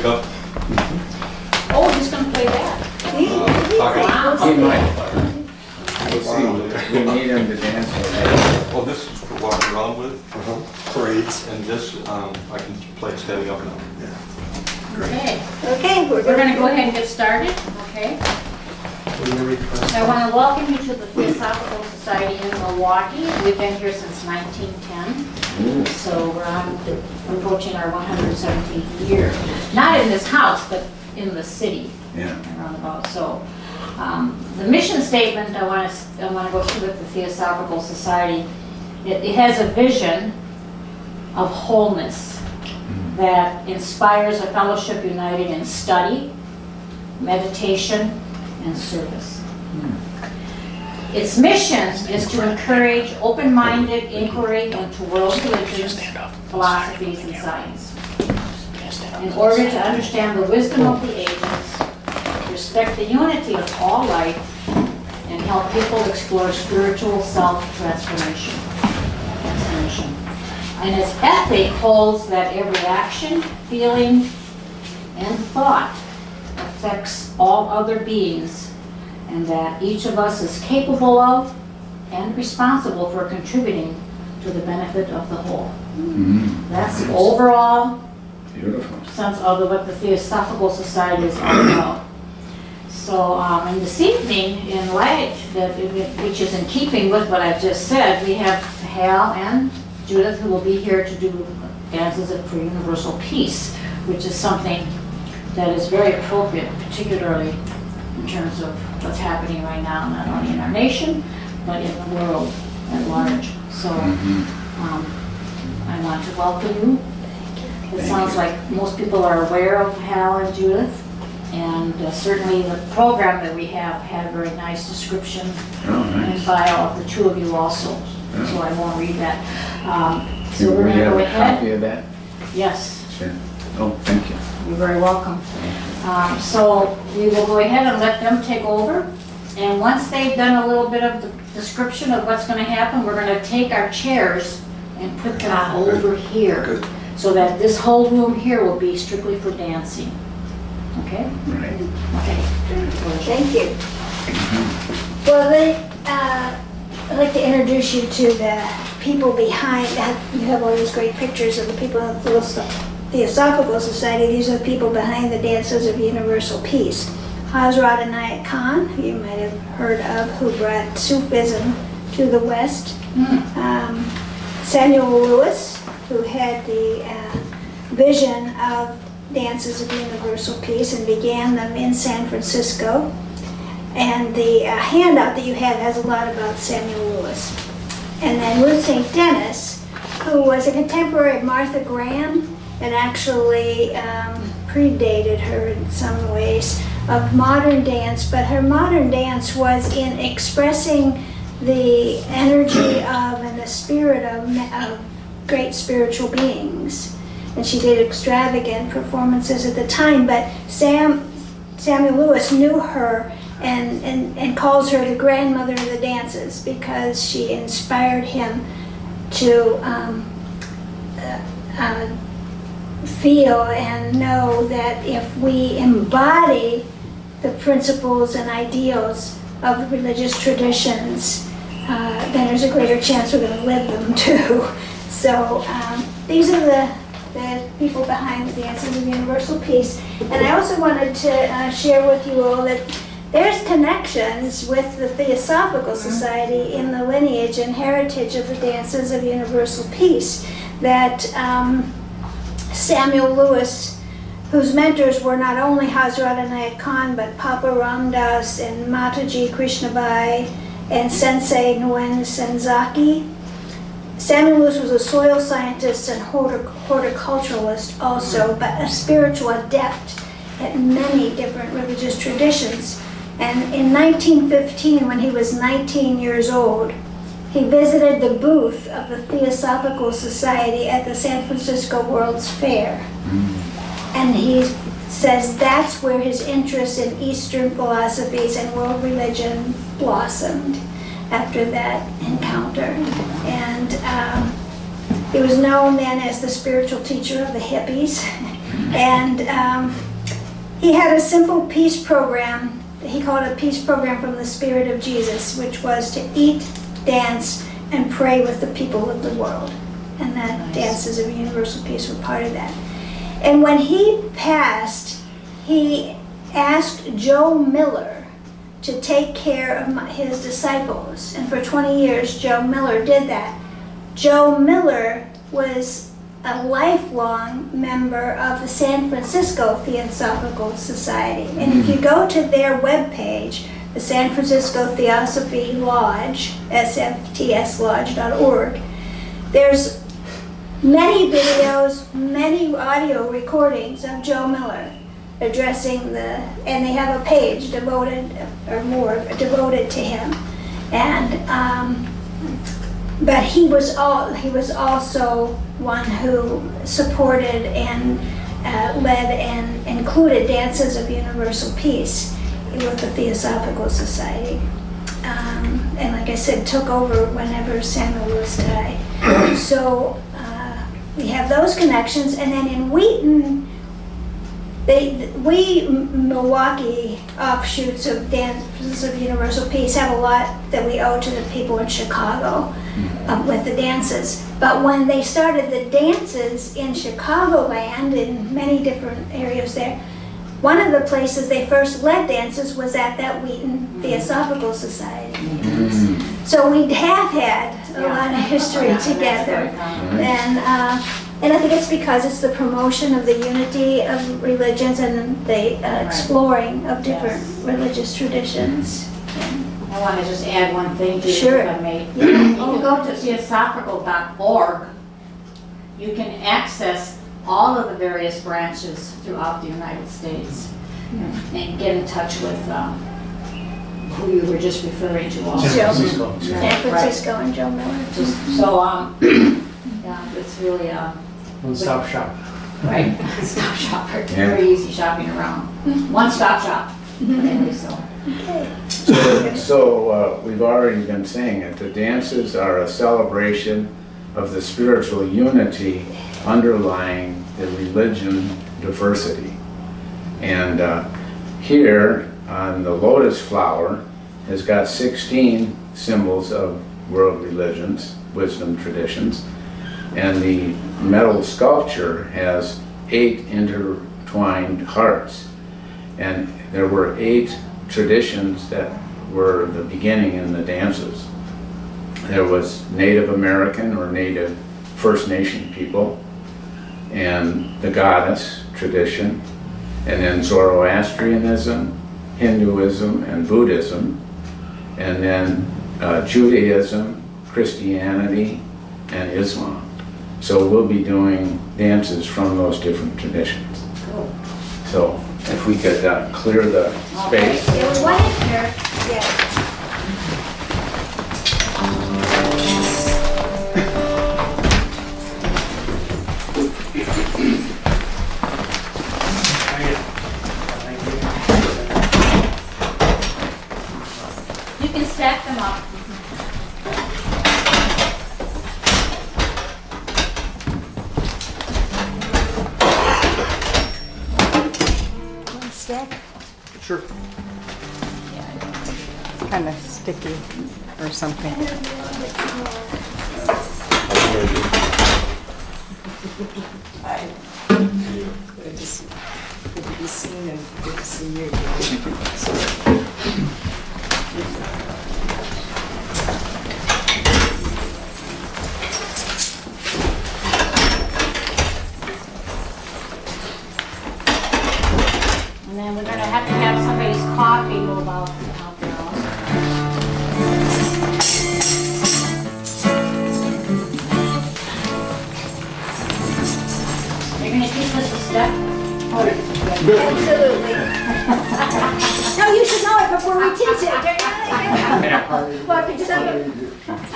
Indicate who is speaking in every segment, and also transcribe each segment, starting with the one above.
Speaker 1: pick up.
Speaker 2: Oh, he's going to play that.
Speaker 1: Wow.
Speaker 3: He might. We'll see. We need him to dance with us.
Speaker 1: Well, this is for walking around with.
Speaker 4: Great.
Speaker 1: And this, I can play standing up now.
Speaker 2: Okay.
Speaker 5: Okay,
Speaker 2: We're going to go ahead and get started. Okay. I want to welcome you to the Theosophical Society in Milwaukee. We've been here since 1910. So we're approaching our 117th year. Not in this house, but in the city.
Speaker 3: Yeah.
Speaker 2: Around about. So the mission statement I want to go through with the Theosophical Society. It has a vision of wholeness that inspires a fellowship united in study, meditation, and service. Its mission is to encourage open-minded inquiry into world religions, philosophies, and science. In order to understand the wisdom of the ages, respect the unity of all life, and help people explore spiritual self-transformation. And its ethic holds that every action, feeling, and thought affects all other beings, and that each of us is capable of and responsible for contributing to the benefit of the whole. That's the overall sense of what the Theosophical Society is all about. So, and this evening, in light, which is in keeping with what I've just said, we have Hal and Judith, who will be here to do dances for universal peace, which is something that is very appropriate, particularly in terms of what's happening right now, not only in our nation, but in the world at large. So I want to welcome you. It sounds like most people are aware of Hal and Judith, and certainly the program that we have had a very nice description and bio of the two of you also. So I won't read that. So we're going to go ahead.
Speaker 3: Copy of that?
Speaker 2: Yes.
Speaker 3: Sure. Oh, thank you.
Speaker 2: You're very welcome. So we will go ahead and let them take over. And once they've done a little bit of the description of what's going to happen, we're going to take our chairs and put them over here. So that this whole room here will be strictly for dancing. Okay?
Speaker 3: Right.
Speaker 2: Okay.
Speaker 5: thank you. Well, I'd like to introduce you to the people behind that. You have all these great pictures of the people of the Theosophical Society. These are the people behind the Dances of Universal Peace. Hazrat Inayat Khan, who you might have heard of, who brought Sufism to the West. Samuel Lewis, who had the vision of Dances of Universal Peace and began them in San Francisco. And the handout that you have has a lot about Samuel Lewis. And then Ruth St. Denis, who was a contemporary of Martha Graham and actually predated her in some ways of modern dance, but her modern dance was in expressing the energy of and the spirit of great spiritual beings. And she did extravagant performances at the time, but Samuel Lewis knew her and calls her the grandmother of the dances because she inspired him to feel and know that if we embody the principles and ideals of the religious traditions, then there's a greater chance we're going to live them too. So these are the people behind the Dances of Universal Peace. And I also wanted to share with you all that there's connections with the Theosophical Society in the lineage and heritage of the Dances of Universal Peace. That Samuel Lewis, whose mentors were not only Hazrat Inayat Khan, but Papa Ramdas and Mataji Krishnabai and Sensei Nguyen Senzaki. Samuel Lewis was a soil scientist and horticulturalist also, but a spiritual adept at many different religious traditions. And in 1915, when he was 19 years old, he visited the booth of the Theosophical Society at the San Francisco World's Fair. And he says that's where his interest in Eastern philosophies and world religion blossomed after that encounter. And he was known then as the spiritual teacher of the hippies. And he had a simple peace program. He called it a peace program from the Spirit of Jesus, which was to eat, dance, and pray with the people of the world. And that
Speaker 2: Nice.
Speaker 5: dances of universal peace were part of that. And when he passed, he asked Joe Miller to take care of his disciples. And for 20 years, Joe Miller did that. Joe Miller was a lifelong member of the San Francisco Theosophical Society. And if you go to their webpage, the San Francisco Theosophy Lodge, sftslodge.org, there's many videos, many audio recordings of Joe Miller addressing and they have a page devoted, or more, devoted to him. And, but he was also one who supported and led and included dances of universal peace with the Theosophical Society. And like I said, took over whenever Samuel Lewis died. So we have those connections. And then in Wheaton, Milwaukee offshoots of Dances of Universal Peace have a lot that we owe to the people in Chicago with the dances. But when they started the dances in Chicagoland, in many different areas there, one of the places they first led dances was at that Wheaton Theosophical Society. So we have had a lot of history together. And I think it's because it's the promotion of the unity of religions and the exploring of different religious traditions.
Speaker 2: I want to just add one thing to
Speaker 5: Sure.
Speaker 2: if I may. If you go to theosophical.org, you can access all of the various branches throughout the United States and get in touch with who you were just referring to also.
Speaker 5: San
Speaker 2: Yeah,
Speaker 5: Francisco and Joe Miller.
Speaker 2: right. So, yeah, it's really
Speaker 4: One-stop shop.
Speaker 2: right. Stop shop, very easy shopping around. One-stop shop. Anyway, so.
Speaker 3: So we've already been saying it. The dances are a celebration of the spiritual unity underlying the religion diversity. And here on the lotus flower has got 16 symbols of world religions, wisdom traditions, and the metal sculpture has 8 intertwined hearts. And there were 8 traditions that were the beginning in the dances. There was Native American or Native First Nation people, and the goddess tradition, and then Zoroastrianism, Hinduism, and Buddhism, and then Judaism, Christianity, and Islam. So we'll be doing dances from those different traditions.
Speaker 2: Cool.
Speaker 3: So if we could clear the space.
Speaker 5: There was one in here, yeah.
Speaker 2: You can stack them up.
Speaker 5: One stack.
Speaker 1: Sure.
Speaker 6: It's kind of sticky or something. Hi. Good to be seen and good to see you.
Speaker 2: And then we're going to have somebody's coffee move out there also. You're going to keep this a step?
Speaker 5: Absolutely. No, you should know it before we teach it. Well, because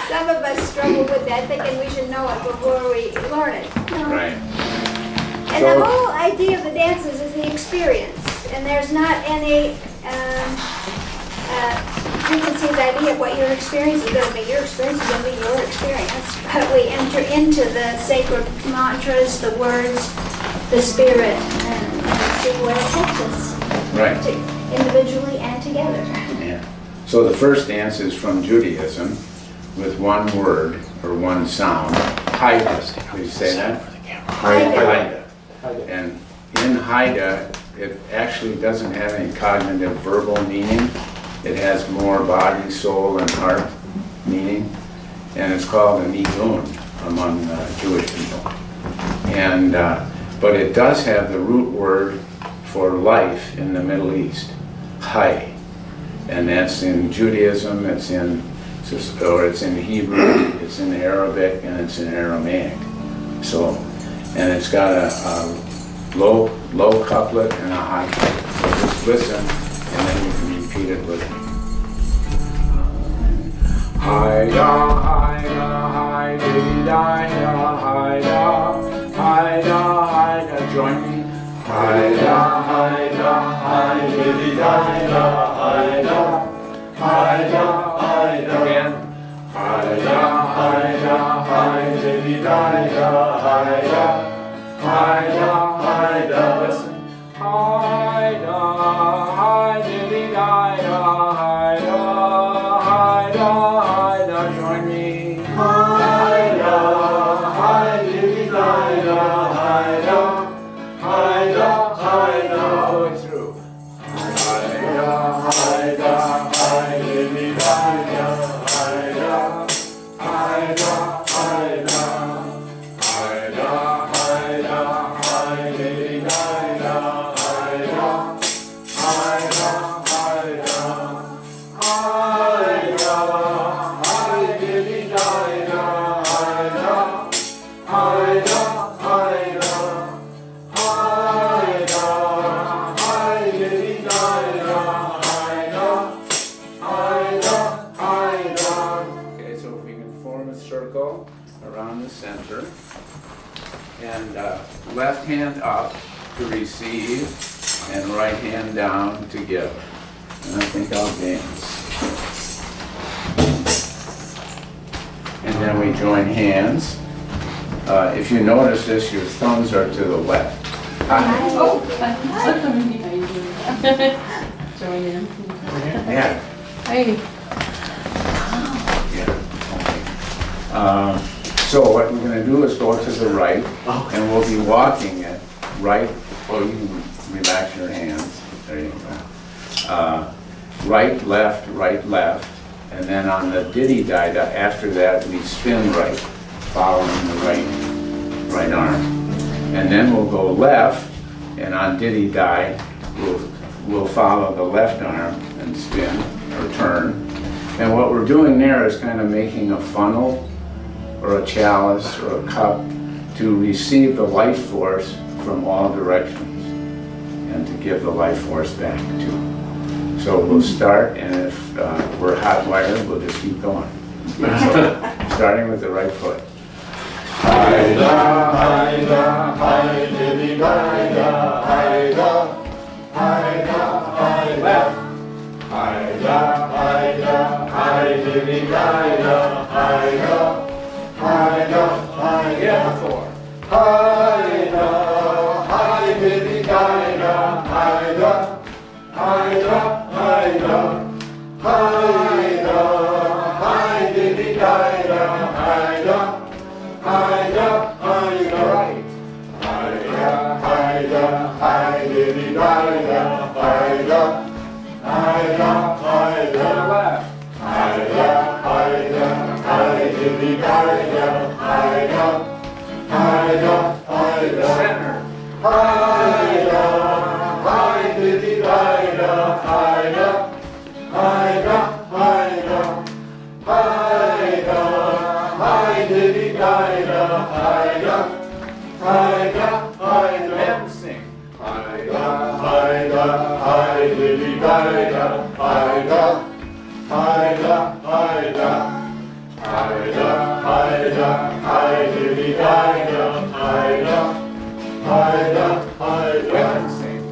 Speaker 5: some of us struggle with that, thinking we should know it before we learn it. No.
Speaker 3: Right.
Speaker 5: And the whole idea of the dances is the experience. And there's not any preconceived idea of what your experience is going to be. Your experience is going to be your experience. But we enter into the sacred mantras, the words, the spirit and see where it takes us,
Speaker 3: Right.
Speaker 5: individually and together.
Speaker 3: Yeah. So the first dance is from Judaism with one word or one sound. Haida. Please say that. Haida. And in Haida, it actually doesn't have any cognitive verbal meaning. It has more body, soul, and heart meaning. And it's called a nigun among Jewish people. And but it does have the root word for life in the Middle East, Hay. And that's in Judaism, it's in Hebrew, it's in Arabic, and it's in Aramaic. So, and it's got a low couplet and a high couplet. So just listen, and then you can repeat it with me. Haida, haida, haida, haida, haida, haida, haida. Join me. Haida, haida, haida, haida, haida, haida, haida. Again. Haida, haida, haida, haida, haida, haida, haida. Listen. Haida, haida, haida, haida, haida, haida. Join me. Haida, haida, haida, haida, haida, haida. All the way through. Haida, haida, haida, haida, haida, haida, haida, haida, haida, haida, haida, haida, haida, Okay, so if we can form a circle around the center, and left hand up to receive, and right hand down to give. And I think I'll dance. And then we join hands. If you notice this, your thumbs are to the left.
Speaker 2: Oh, join in.
Speaker 3: Yeah.
Speaker 2: Hey.
Speaker 3: Yeah. Okay. So what we're going to do is go to the right, and we'll be walking it right. Oh, you can relax your hands. There you go. Right, left, and then on the diddy-dida, after that we spin right, following the right arm. And then we'll go left, and on diddy-di, we'll follow the left arm and spin or turn. And what we're doing there is kind of making a funnel or a chalice or a cup to receive the life force from all directions and to give the life force back too. So we'll start, and if we're hot wired, we'll just keep going. So, starting with the right foot. Haida, haida, haida, haida, haida, haida, haida. Left. Haida, haida, haida, haida, haida, haida, haida. Yeah, four. Haida, haida, haida, haida, haida, haida, haida, haida, haida, haida, haida, right. Haida, haida, haida, haida, haida, haida, haida, left. Haida, haida, haida, haida, haida, haida, haida, center. Haida, haida, haida, haida, haida, haida, haida, haida, haida, haida, haida, and sing. Haida, haida, haida, haida, haida, haida, haida, haida, haida, haida, haida, haida, haida, and sing.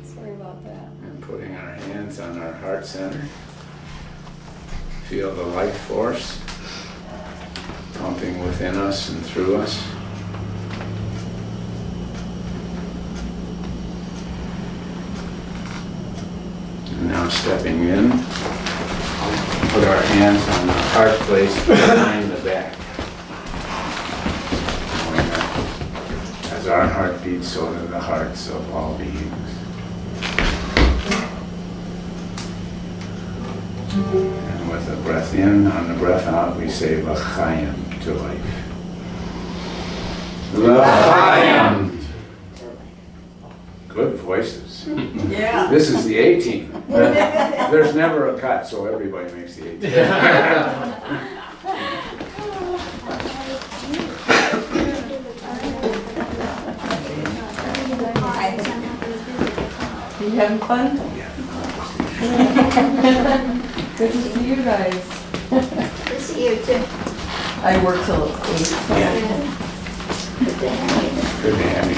Speaker 6: Sorry about that.
Speaker 3: And putting our hands on our heart center. Feel the life force pumping within us and through us. And now stepping in, put our hands on the heart place behind the back. As our heart beats, so do the hearts of all beings. And with a breath in, on the breath out, we say L'chaim, to life. L'chaim! Good voices.
Speaker 6: Yeah.
Speaker 3: This is the 18. There's never a cut, so everybody makes the 18.
Speaker 6: You having fun? Good to see you guys.
Speaker 5: Good to see you too.
Speaker 6: I work till 8.
Speaker 5: Good to have you.
Speaker 3: Good to have you.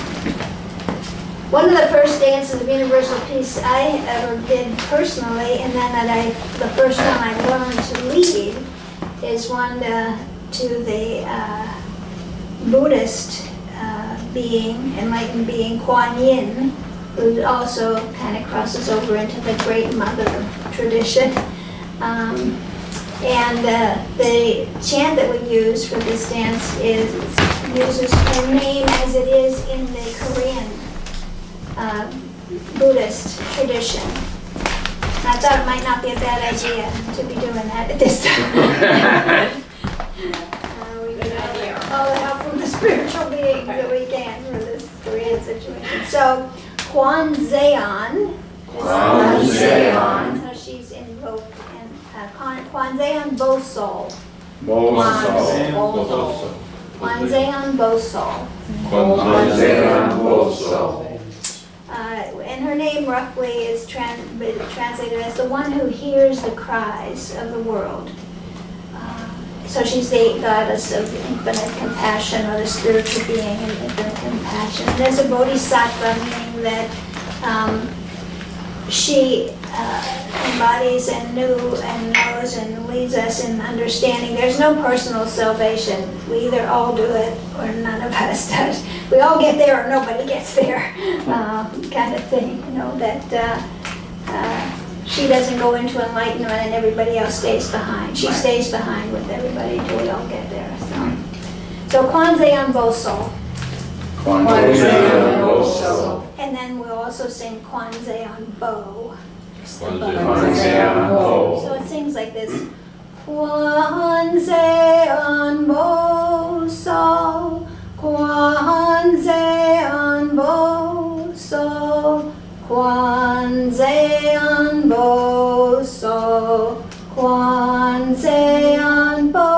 Speaker 5: One of the first dances of Universal Peace I ever did personally, and then the first one I learned to lead, is one to the Buddhist being, enlightened being, Kuan Yin, who also kind of crosses over into the Great Mother tradition. And the chant that we use for this dance uses her name as it is in the Korean Buddhist tradition. And I thought it might not be a bad idea to be doing that at this time. We get all the help from the spiritual beings that we can for this Korean situation. So, Kwan Zeon. So she's invoked, and Kwan Zeon Bosol. Kwan Zeon Bosol. And her name roughly is translated as the one who hears the cries of the world. So she's the goddess of infinite compassion, or the spiritual being of infinite compassion. And there's a bodhisattva, meaning that she embodies and knew and knows and leads us in understanding. There's no personal salvation. We either all do it or none of us does. We all get there or nobody gets there, kind of thing. You know, that she doesn't go into enlightenment and everybody else stays behind. She stays behind with everybody until we all get there. So Kwan Zeon Bosol. And then we'll also sing Kwan Zeon Bo. So it sings like this. Kwanze anbo so, Kwanze anbo so, Kwanze anbo so, Kwanze anbo.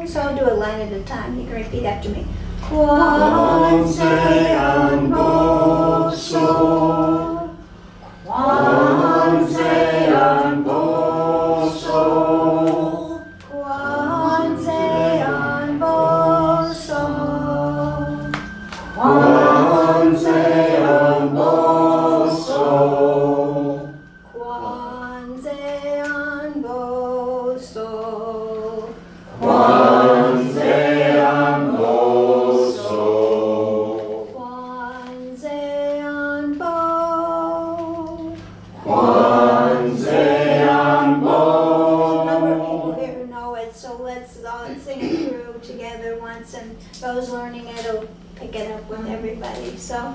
Speaker 5: So I'll do a line at a time. You can repeat after me. Kwanze anbo so, Kwanze anbo so, Kwanze anbo so, Kwanze anbo so, Kwanze anbo so, Kwanze anbo so, Kwanze anbo. Kwanze anbo. A number of people here who know it, so let's all sing it through together once, and those learning it will pick it up with everybody. So,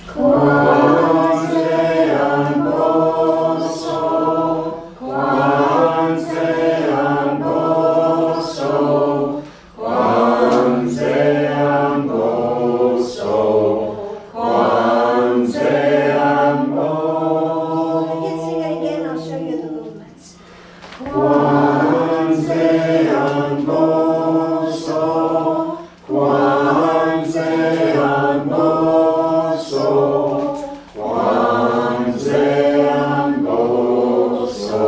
Speaker 5: Kwanze anbo so, Kwanze anbo so, Kwanze anbo so, Kwanze anbo. I can sing it again, I'll show you the movements. Kwanze anbo so, Kwanze anbo so, Kwanze anbo so,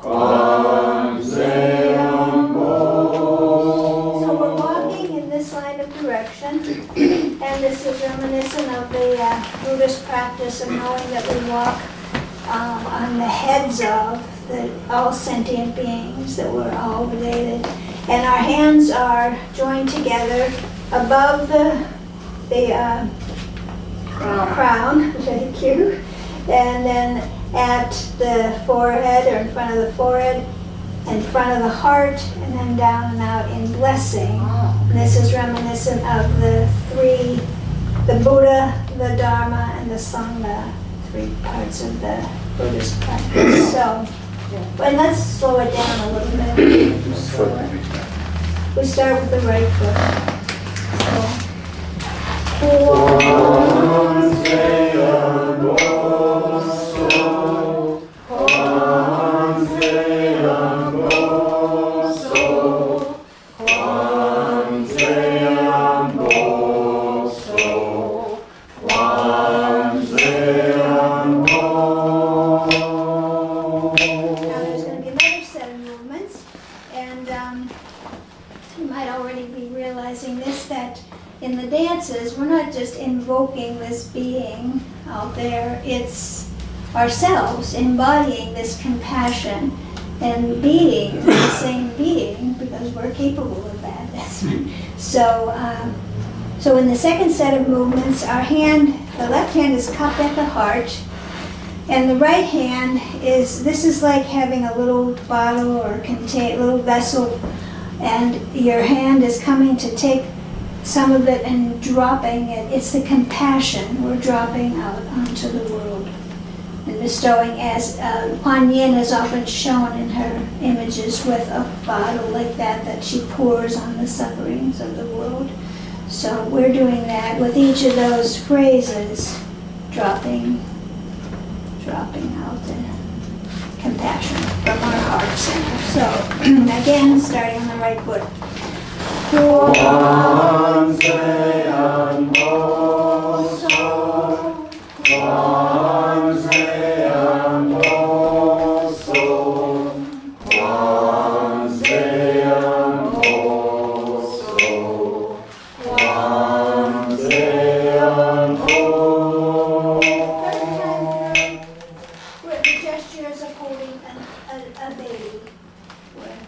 Speaker 5: Kwanze anbo. So we're walking in this line of direction, and this is reminiscent of the Buddhist practice of knowing that we walk on the heads of all sentient beings, that we're all related. And our hands are joined together above the crown, thank you, and then at the forehead, or in front of the forehead, in front of the heart, and then down and out in blessing. And this is reminiscent of the Buddha, the Dharma, and the Sangha, 3 parts of the Buddhist practice. So, but let's slow it down a little bit. We start with the right foot. Kwanze anbo so, Kwanze anbo so, Kwanze anbo so, Kwanze anbo. Now there's going to be another set of movements, and you might already be realizing this, that in the dances, we're not just invoking this being out there, it's ourselves embodying this compassion and being the same being, because we're capable of that. So in the second set of movements, our hand, the left hand is cupped at the heart, and the right hand this is like having a little bottle or little vessel, and your hand is coming to take some of it and dropping it. It's the compassion we're dropping out onto the world and bestowing, as Kuan Yin is often shown in her images with a bottle like that she pours on the sufferings of the world. So we're doing that with each of those phrases, dropping out the compassion from our heart center. So again, starting on the right foot. Kwanze anbo so, Kwanze anbo so, Kwanze anbo so, Kwanze anbo. With the gestures of holding a baby,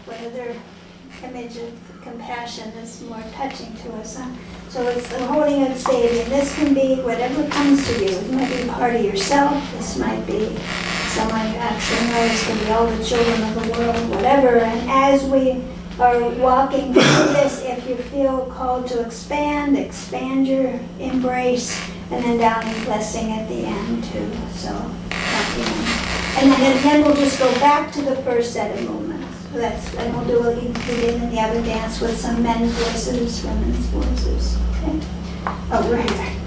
Speaker 5: where their image of compassion is more touching to us. So it's the holding of the baby, and this can be whatever comes to you. It might be part of yourself, this might be someone you actually know, this can be all the children of the world, whatever. And as we are walking through this, if you feel called to expand your embrace, and then down in blessing at the end too. So at the end. And then we'll just go back to the first set of movements. So that's, and we'll do it, begin in the other dance with some men's voices, women's voices. Okay? Oh, right there.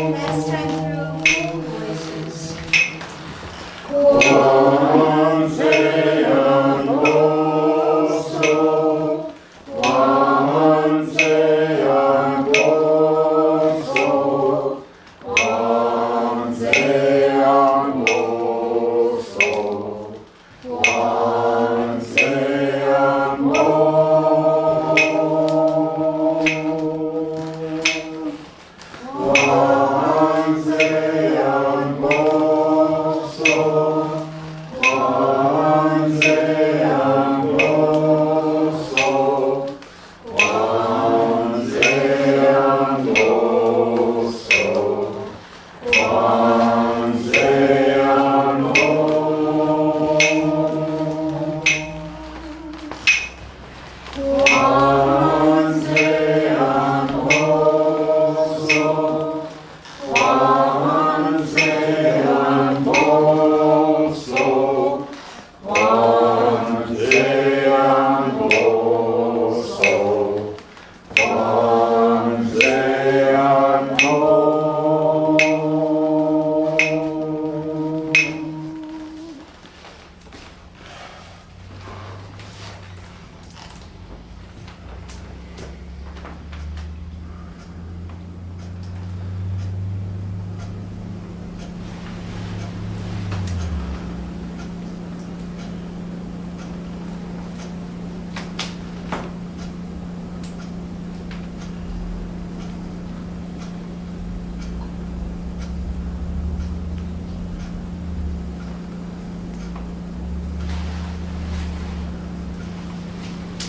Speaker 5: Last time through, voices.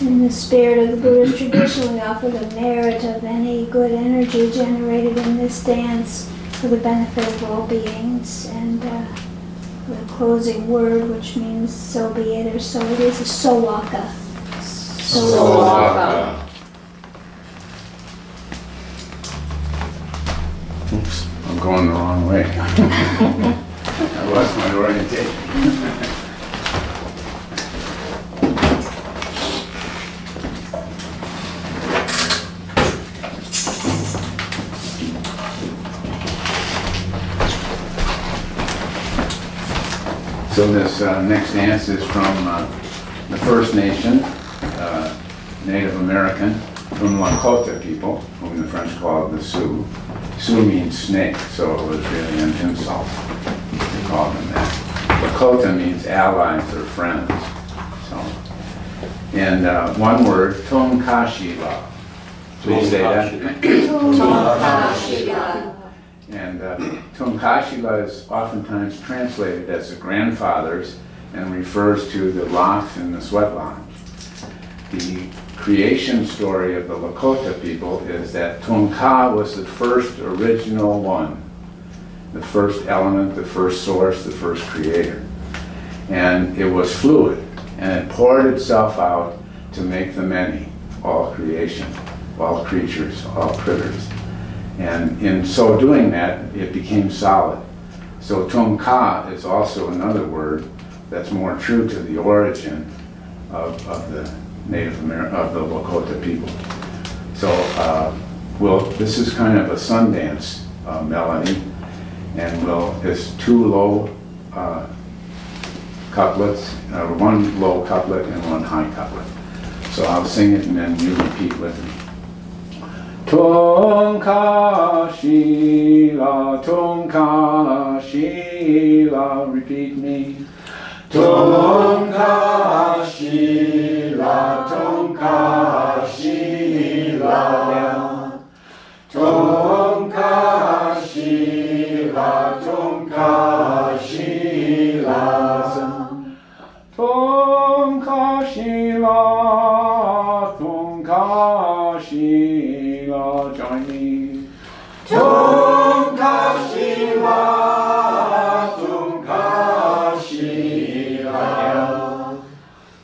Speaker 5: In the spirit of the Buddhist tradition, we offer the merit of any good energy generated in this dance for the benefit of all beings. And the closing word, which means so be it or so it is sowaka.
Speaker 2: Sowaka.
Speaker 3: Oops, I'm going the wrong way. I lost my orientation. So this next dance is from the First Nation, Native American, from Lakota people, whom the French called the Sioux. Sioux means snake, so it was really an insult to call them that. Lakota means allies or friends. So, and one word, Tomkashila. Please say that.
Speaker 2: Tomkashila.
Speaker 3: And Tomkashila is oftentimes translated as the grandfathers and refers to the locks in the sweat lodge. The creation story of the Lakota people is that Tumka was the first original one, the first element, the first source, the first creator. And it was fluid, and it poured itself out to make the many, all creation, all creatures, all critters. And in so doing that, it became solid. So Tumka is also another word that's more true to the origin of the Native American, of the Lakota people. So, well, this is kind of a sun dance melody, and it's two low couplets, one low couplet and one high couplet. So I'll sing it and then you repeat with me. Tonka shila, repeat me. Tonka shila, tonka shila. Tonka shila, tonka shila. Tonka shila, tonka shila. Join me. Tonka shila, tonka shila.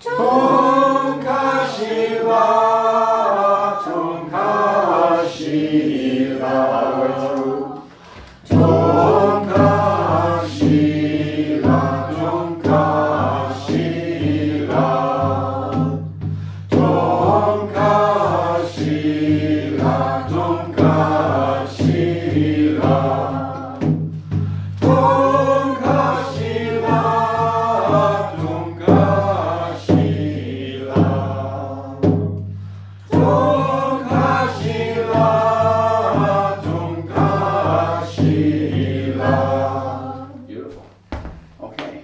Speaker 3: Tonka shila, tonka shila. All the way through. Tonka shila, tonka shila. Tonka shila, tonka shila. Tonka shila, tonka shila. Tonka shila, tonka shila. Beautiful. Okay.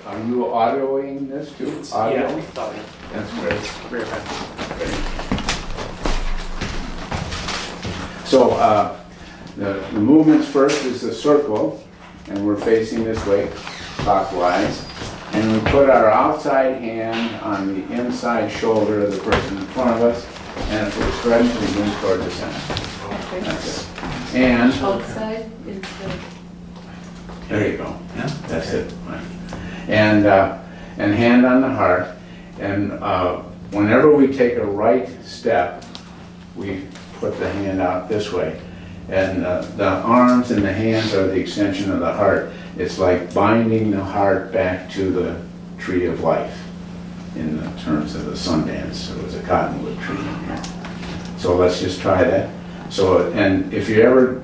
Speaker 3: Are you audioing this too? Audio?
Speaker 4: Yeah, we thought it.
Speaker 3: That's great.
Speaker 4: Very fast.
Speaker 3: So the movements first is the circle, and we're facing this way clockwise. And we put our outside hand on the inside shoulder of the person in front of us, and if we're spreading, we move toward the center. That's it. And
Speaker 6: Outside, inside.
Speaker 3: there you go. Yeah, that's it. Right. And hand on the heart. And whenever we take a right step, we put the hand out this way. And the arms and the hands are the extension of the heart. It's like binding the heart back to the tree of life in the terms of the Sundance. It was a cottonwood tree in here. So let's just try that. So, and if you ever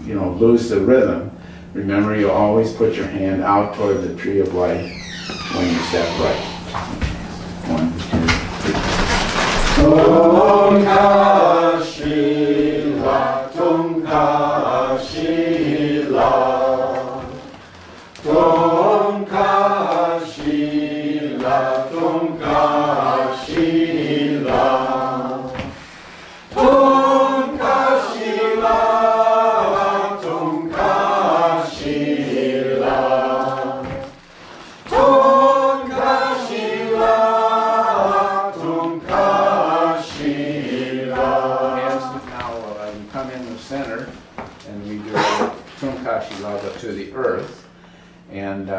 Speaker 3: lose the rhythm, remember you always put your hand out toward the tree of life when you step right. 1, 2, 3. Tonka shila, tonka shila. Tonka shila, tonka shila. Tonka shila, tonka shila. Tonka shila, tonka shila. Hands now, you come in the center, and we do tonka shila to the earth. And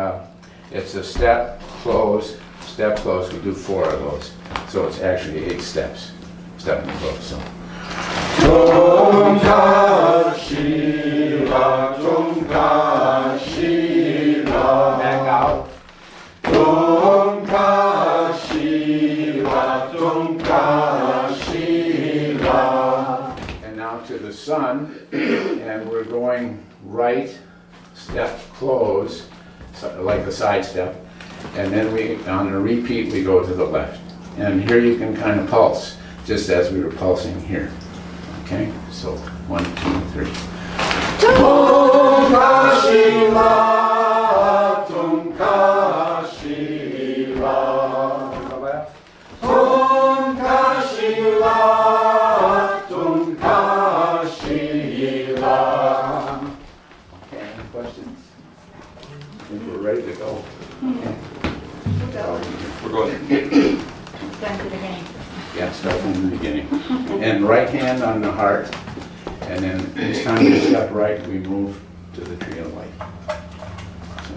Speaker 3: it's a step, close, we do 4 of those. So it's actually 8 steps, step and close. So. Tonka shila, tonka shila. Back out. Tonka shila, tonka shila. And now to the sun, and we're going right, step, close, like a side step, and then on a repeat we go to the left. And here you can kind of pulse, just as we were pulsing here. Okay, so 1, 2, 3. Tonka shila, tonka shila. To the left. Tonka shila, tonka shila. Okay, any questions? I think we're ready to go. Okay.
Speaker 1: We're going.
Speaker 2: Back to the beginning.
Speaker 3: Yeah, start from the beginning. And right hand on the heart, and then each time we step right, we move to the tree of life. So,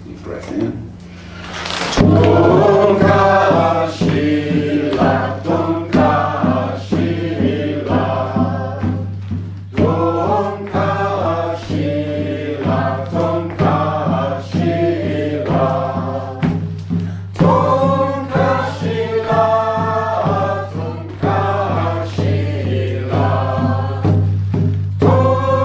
Speaker 3: deep breath in. Tonka shila, tonka shila. Tonka shila, tonka shila. Tonka shila, tonka shila. Tonka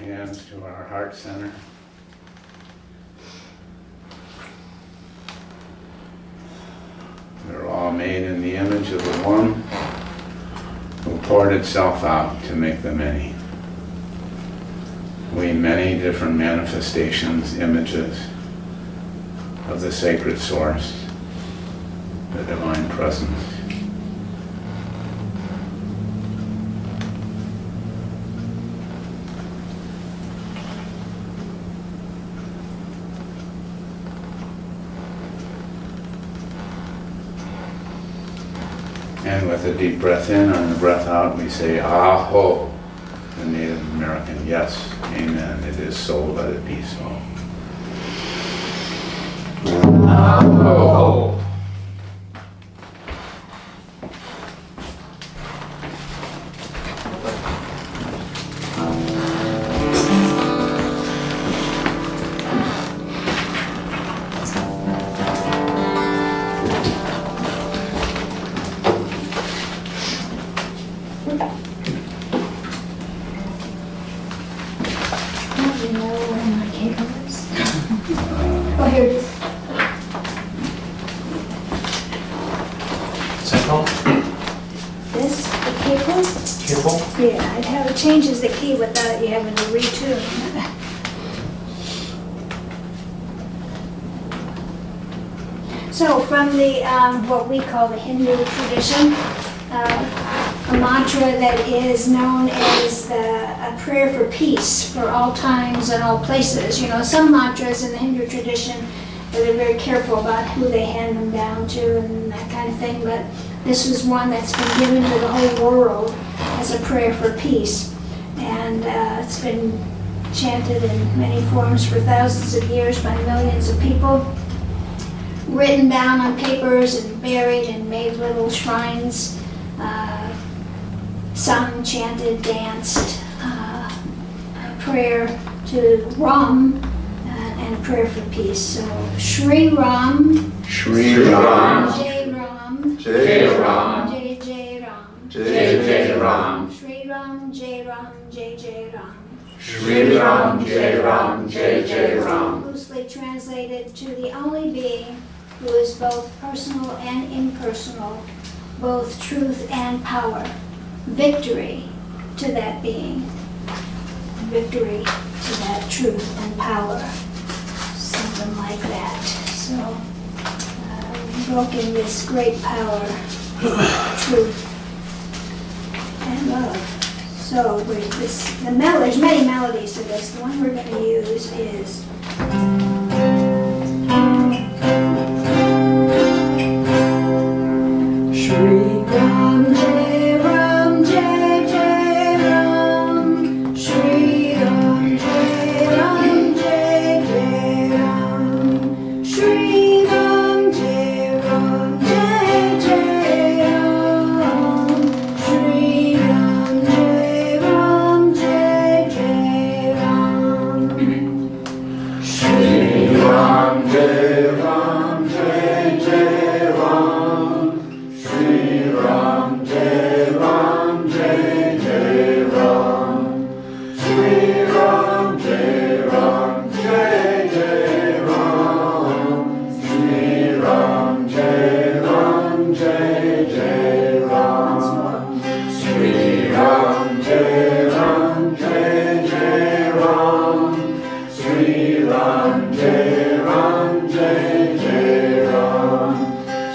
Speaker 3: hands to our heart center. We're all made in the image of the one who poured itself out to make the many. We many different manifestations, images of the sacred source, the divine presence. And with a deep breath in, on the breath out, we say, Aho, the Native American, yes, amen, it is so, let it be so. Aho.
Speaker 5: Oh, here it is.
Speaker 1: Central?
Speaker 5: This, the cable?
Speaker 1: Cable?
Speaker 5: Yeah, I'd have it changes the key without you having to retune. So from the, what we call the Hindu tradition, a mantra that is known as a prayer for peace for all times and all places. You know, some mantras in the Hindu tradition, they're very careful about who they hand them down to and that kind of thing, but this is one that's been given to the whole world as a prayer for peace. And it's been chanted in many forms for thousands of years by millions of people, written down on papers and buried and made little shrines, sung, chanted, danced, a prayer to Ram and a prayer for peace. So Shri Ram,
Speaker 3: Shri Ram,
Speaker 5: Jai Ram,
Speaker 3: Jai Ram,
Speaker 5: Jai Jai Ram,
Speaker 3: Jai Jai Ram,
Speaker 5: Shri Ram, Jai Ram, Jai Jai Ram.
Speaker 3: Shri Ram, Jai Ram, Jai Jai Ram.
Speaker 5: Loosely translated to the only being who is both personal and impersonal, both truth and power. Victory to that being. Victory to that truth and power. Something like that. So, invoking this great power, truth, and love. So, there's many melodies to this. The one we're going to use is Shri Ram Jai Ram Jai Jai Ram, Shri Ram Jai Ram Jai Jai Ram, Shri Ram Jai Ram Jai Jai Ram, Shri Ram Jai Ram Jai Jai Ram, Shri
Speaker 3: Ram Jai Ram Jai Jai Ram, Shri Ram Jai Ram Jai Jai Ram, Shri Ram Jai Ram Jai Jai Ram, Shri Ram Jai Ram Jai Jai Ram, Shri Ram Jai Ram Jai Jai Ram, Shri Ram Jai Ram Jai Jai Ram,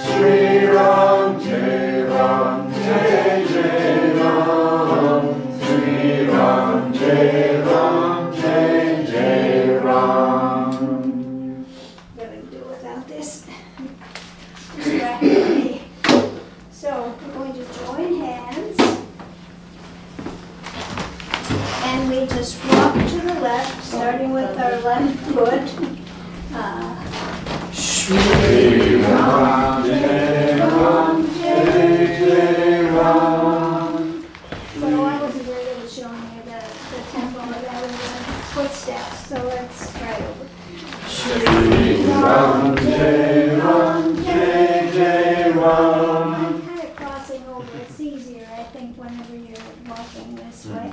Speaker 3: Shri Ram Jai Ram Jai Jai Ram, Shri Ram Jai Ram Jai Jai Ram.
Speaker 5: Gonna do without this. Distracted me. So we're going to join hands, and we just walk to the left, starting with our left foot.
Speaker 3: Shri Ram Jai Ram Jai Jai Ram.
Speaker 5: So I wasn't very good at showing you the tempo of that and the footsteps, so let's try it over.
Speaker 3: Shri Ram Jai Ram Jai Jai Ram.
Speaker 5: I'm kind of crossing over. It's easier, I think, whenever you're walking this way.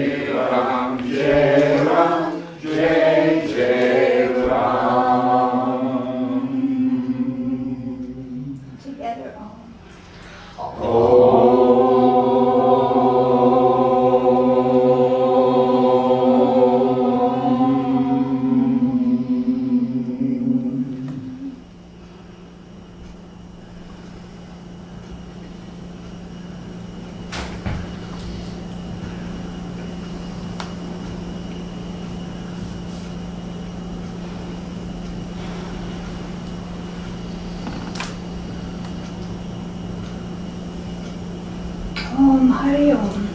Speaker 5: Om Hari Om.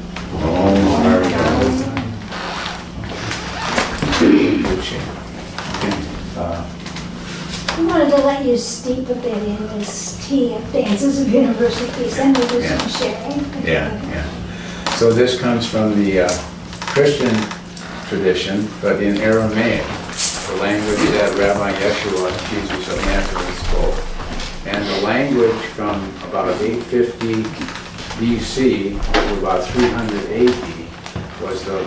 Speaker 3: Om Hari Om.
Speaker 5: I wanted to let you steep a bit in this tea of dances of universal peace. Then we'll do some sharing.
Speaker 3: Yeah. So this comes from the Christian tradition, but in Aramaic, the language that Rabbi Yeshua, Jesus of Nazareth, spoke. And the language from about 850 BC to about 300 AD was the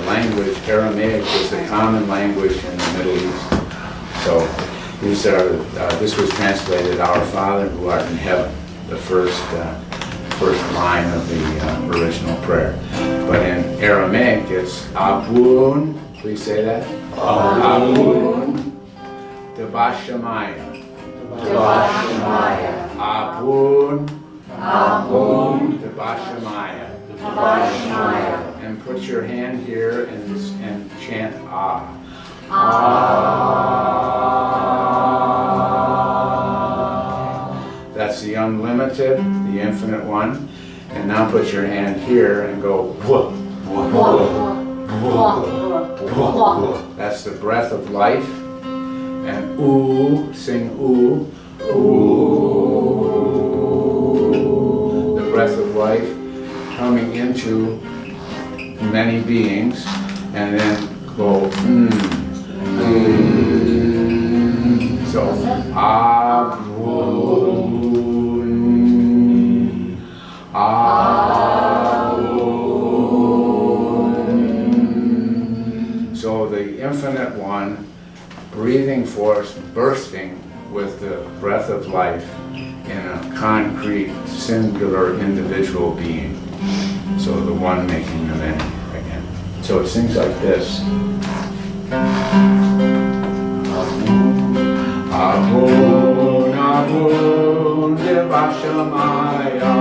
Speaker 3: language. Aramaic was the common language in the Middle East. So this was translated, "Our Father who art in heaven," the first line of the original prayer. But in Aramaic, it's Abun. Please say that. Abun Debashamaya. Abun Debashamaya. And put your hand here and chant Ah. That's the unlimited, the infinite one. And now put your hand here and go whoop. That's the breath of life. And ooh, sing ooh. Ooh. The breath of life coming into many beings. And then go So Abun, Abun. So the infinite one, breathing force bursting with the breath of life in a concrete, singular, individual being. So the one making the many again. So it sings like this. Abun, Abun, Debashamaya.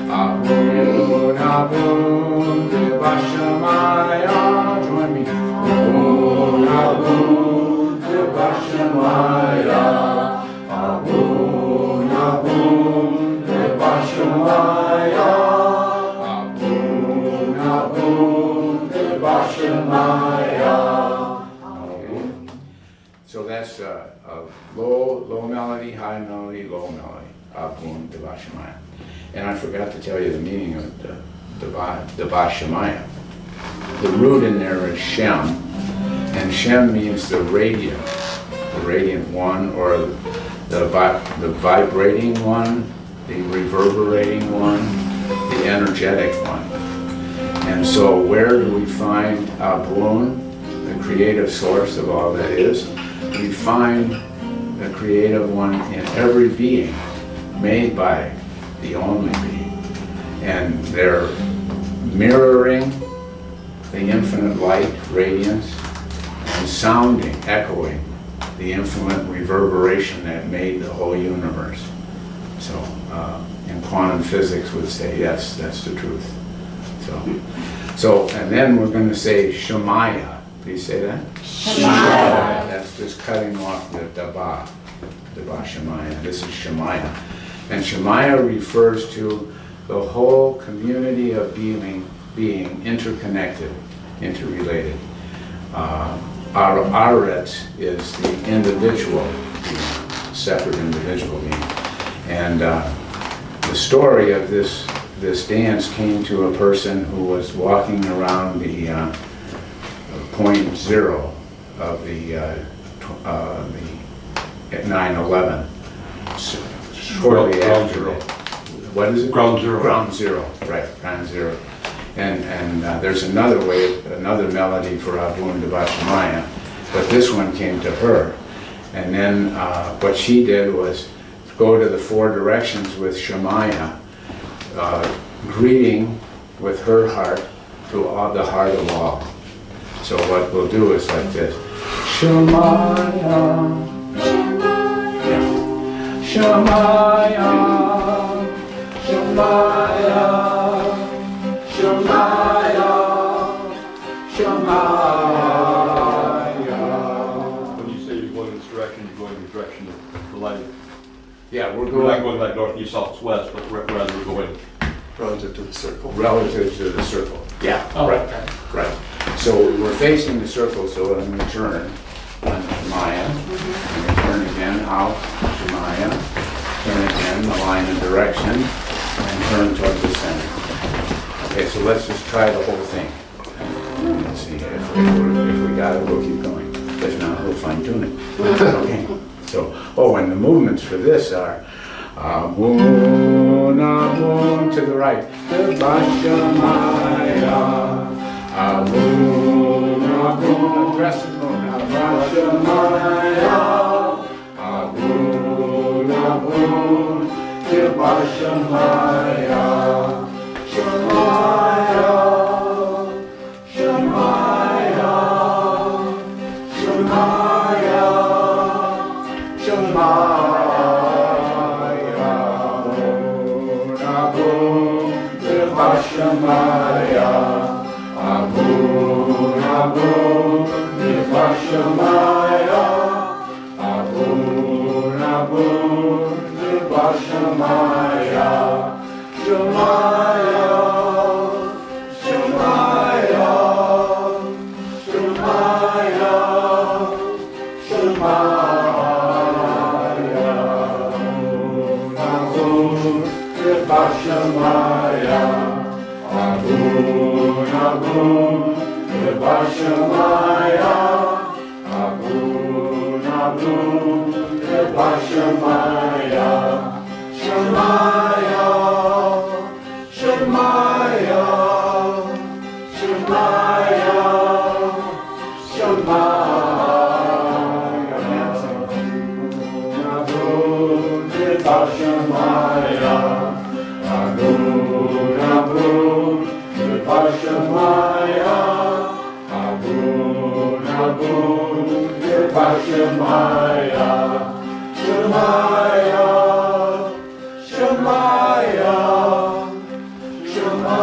Speaker 3: Abun, Abun, Debashamaya. Join me. Abun, Abun, Debashamaya. Abun, Abun, Debashamaya. Abun, Abun, Debashamaya. So that's a low melody, high melody, low melody. Abun Debashamaya. And I forgot to tell you the meaning of Debashamaya. The root in there is Shem, and Shem means the radiant one, or the vibrating one, the reverberating one, the energetic one. And so where do we find Abun, the creative source of all that is? We find the creative one in every being made by the only being. And they're mirroring the infinite light, radiance, and sounding, echoing the infinite reverberation that made the whole universe. So, in quantum physics would say, yes, that's the truth. So, and then we're going to say Shemaya. Please say that. Shemaya. That's just cutting off the Deba Shemaya. This is Shemaya. And Shemaya refers to the whole community of being interconnected, interrelated. Aret is the individual being, separate individual being. And the story of this dance came to a person who was walking around the point zero of the 9/11. Shortly after it. What is it?
Speaker 1: Ground zero.
Speaker 3: Ground zero, right, ground zero. And there's another melody for Abun Debashamaya, but this one came to her. And then what she did was go to the four directions with Shemaya, greeting with her heart to all, the heart of all. So what we'll do is like this. Shemaya, Shemaya, Shemaya, Shemaya, Shemaya.
Speaker 1: When you say you're going in this direction, you're going in the direction of the light.
Speaker 3: Yeah, we're
Speaker 1: We're not
Speaker 3: going.
Speaker 1: going like northeast, south, west, but rather we're going
Speaker 4: Relative to the circle.
Speaker 3: relative to the circle. Yeah,
Speaker 7: Oh,
Speaker 3: right,
Speaker 7: okay.
Speaker 3: right. So we're facing the circle, so I'm going to turn on Maya, and turn again out to Maya, turn again, align the direction, and turn toward the center. Okay, so let's just try the whole thing. Let's see, if we got it, we'll keep going. If not, we'll fine tune it. Okay, so, oh, and the movements for this are Amun, Amun, to the right. Bashamaya. Amun, Amun, aggressive moon. Bashamaya. Amun, Amun, Bashamaya. Shamaya. Shamaya. Shamaya. Shamaya. Bashamaya, Amun, Amun, Bashamaya, Amun, Amun, Bashamaya, Shamaya, Shamaya, Shamaya, Shamaya, Amun, Bashamaya. Amun, Amun, Bashamaya. Amun, Amun, Bashamaya. Shamaya, Shamaya, Shamaya, Shamaya. Amun, Bashamaya. Amun, Amun, Bashamaya, Amun, Amun, Bashamaya, Shamaya, Shamaya, Shamaya,
Speaker 5: Shamaya, Amun, Amun, Bashamaya, Amun, Amun, Bashamaya, Shamaya,
Speaker 3: Shamaya, Shamaya, Shamaya,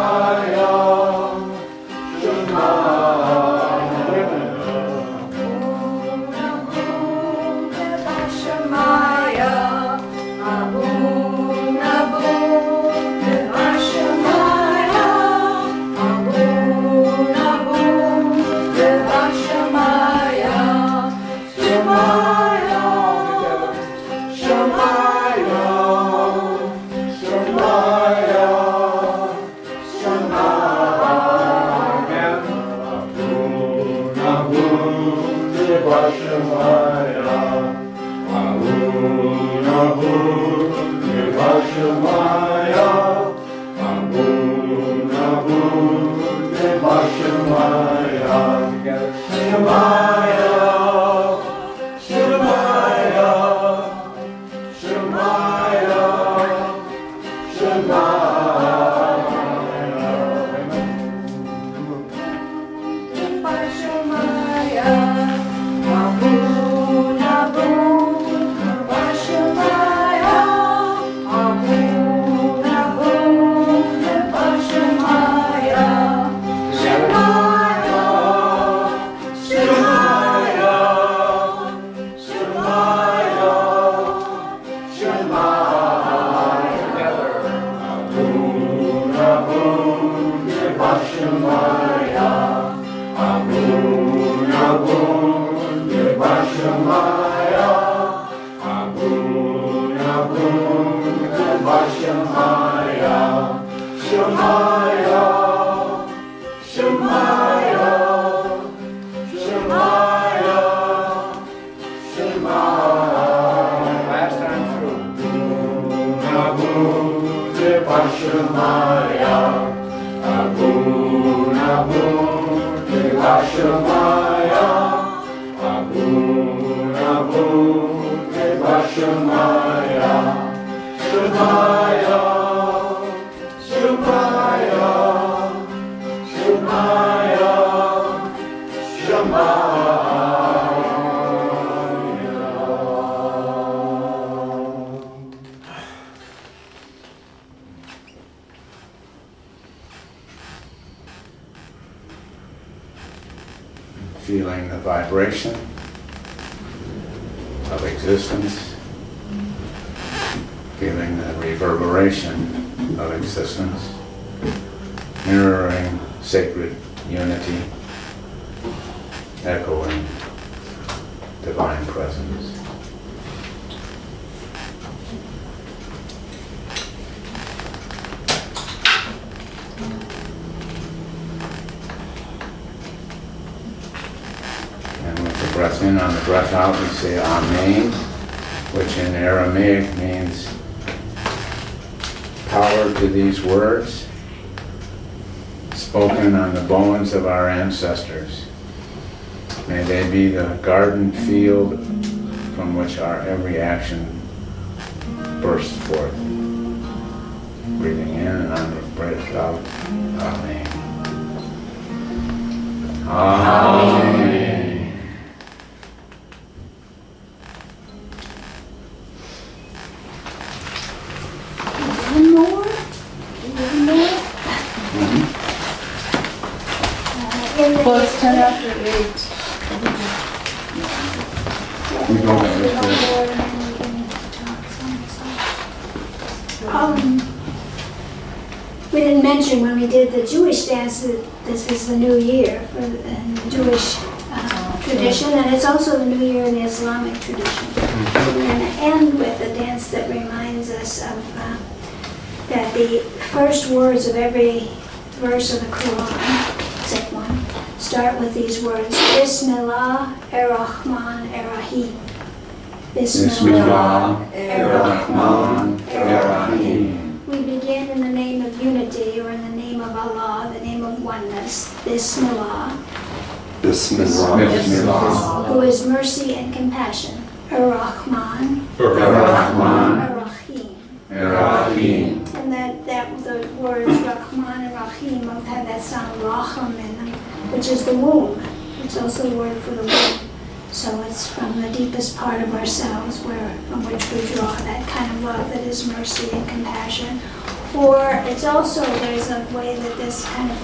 Speaker 3: Amun, Amun, Bashamaya, Amun, Amun, Bashamaya, Amun, Amun, Bashamaya, Shamaya, Shamaya, Shamaya,
Speaker 5: Bashamaya, Amun, Amun, Bashamaya, Amun, Amun, Bashamaya, Shamaya, Shamaya,
Speaker 3: Shamaya, Shamaya, Amun, Amun, Bashamaya, Amun, Amun, Bashamaya, Amun, Amun, Bashamaya, Shamaya, Shamaya, Shamaya, Shamaya. Last time through. Amun, Bashamaya, Amun, Amun, Bashamaya, Amun, Amun, Bashamaya, Shamaya, Shamaya, Shamaya, Shamaya. Feeling the vibration of existence, feeling the reverberation of existence. mirroring sacred unity, echoing divine presence. And with the breath in, on the breath out, we say Amen, which in Aramaic means power to these words spoken on the bones of our ancestors. May they be the garden field from which our every action bursts forth. Breathing in and on the breath out. Amen. Amen.
Speaker 5: One more? One more? In the-
Speaker 6: Well, it's 10 after 8.
Speaker 3: We go there,
Speaker 5: One
Speaker 3: let's do it.
Speaker 5: more, and then we can talk some. We didn't mention when we did the Jewish dance that this is the new year for the Jewish tradition, and it's also the new year in the Islamic tradition. We're going to end with a dance that reminds us of that the first words of every verse of the Quran, except one, start with these words: Bismillah ar-Rahman ar-Rahim.
Speaker 3: Bismillah ar-Rahman ar-Rahim.
Speaker 5: We begin in the name of unity, or in the name of Allah, the name of oneness. Bismillah,
Speaker 1: Bismillah.
Speaker 3: Bismillah
Speaker 5: who is mercy and compassion. Ar-Rahman
Speaker 3: ar-Rahman
Speaker 5: ar-Rahim.
Speaker 3: ar-Rahim.
Speaker 5: And that the words Rahman and Rahim have that sound Raham in them, which is the womb. It's also a word for the womb. So it's from the deepest part of ourselves from which we draw that kind of love that is mercy and compassion. Or it's also, there's a way that this kind of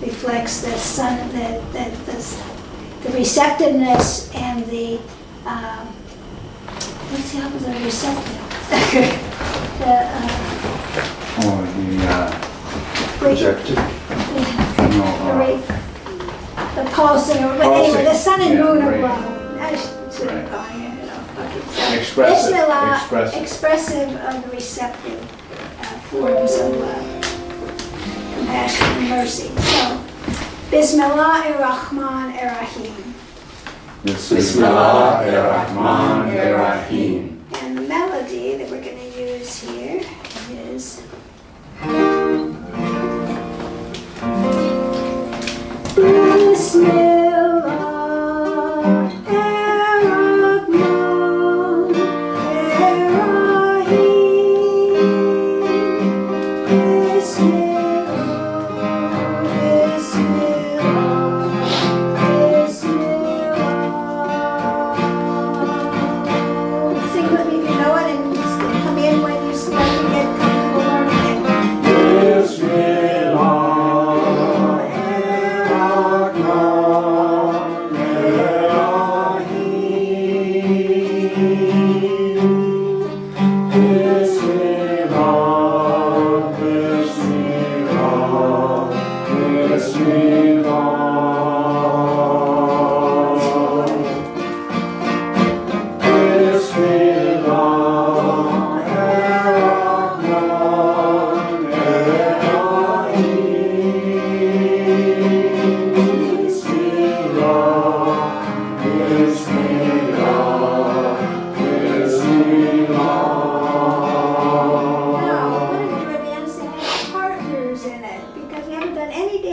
Speaker 5: reflects the sun, the receptiveness and the, what's the opposite of receptive?
Speaker 1: Projected.
Speaker 5: The pulsing, or anyway, the sun and moon of love. I should
Speaker 3: Right.
Speaker 5: calling it, So,
Speaker 3: Expressive.
Speaker 5: Bismillah,
Speaker 3: Expressive.
Speaker 5: expressive of the receptive forms of compassion and mercy. So, Bismillah ar-Rahman ar-Rahim.
Speaker 3: Bismillah ar-Rahman ar-Rahim.
Speaker 5: And the melody that we're going to use here is Bismillah ar-Rahman ar-Rahim. Bismillah, Bismillah, Bismillah. Sing with me if you know it, and just come in when you start to get comfortable learning it.
Speaker 3: Bismillah.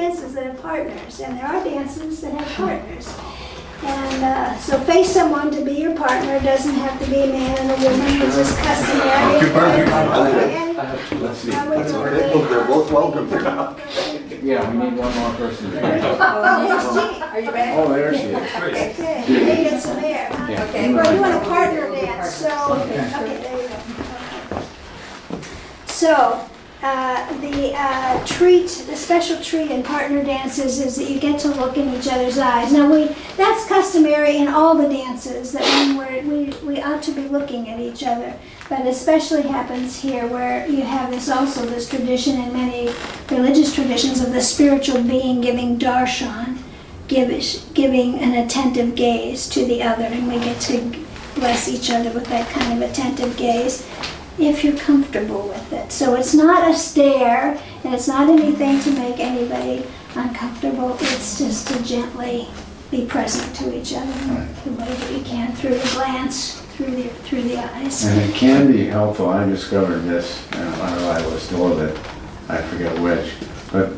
Speaker 5: And there are dances that have partners. And so face someone to be your partner. It doesn't have to be a man and a woman, which is customary.
Speaker 3: Let's see.
Speaker 1: They're both welcome.
Speaker 3: Yeah, we need one more person.
Speaker 5: Oh, there's Jeannie.
Speaker 6: Are you back?
Speaker 3: Oh, there she is.
Speaker 5: Okay, you get some air. Huh?
Speaker 3: Yeah.
Speaker 5: Okay, well, you want a partner dance, so, okay, there you go. Okay. So, the special treat in partner dances is that you get to look in each other's eyes. Now that's customary in all the dances, that we ought to be looking at each other. But it especially happens here where you have this tradition in many religious traditions of the spiritual being giving darshan, giving an attentive gaze to the other, and we get to bless each other with that kind of attentive gaze, if you're comfortable with it. So it's not a stare, and it's not anything to make anybody uncomfortable. It's just to gently be present to each other the way that you can, through the glance, through the eyes.
Speaker 3: And it can be helpful. I discovered this, or I was told it, I forget which, but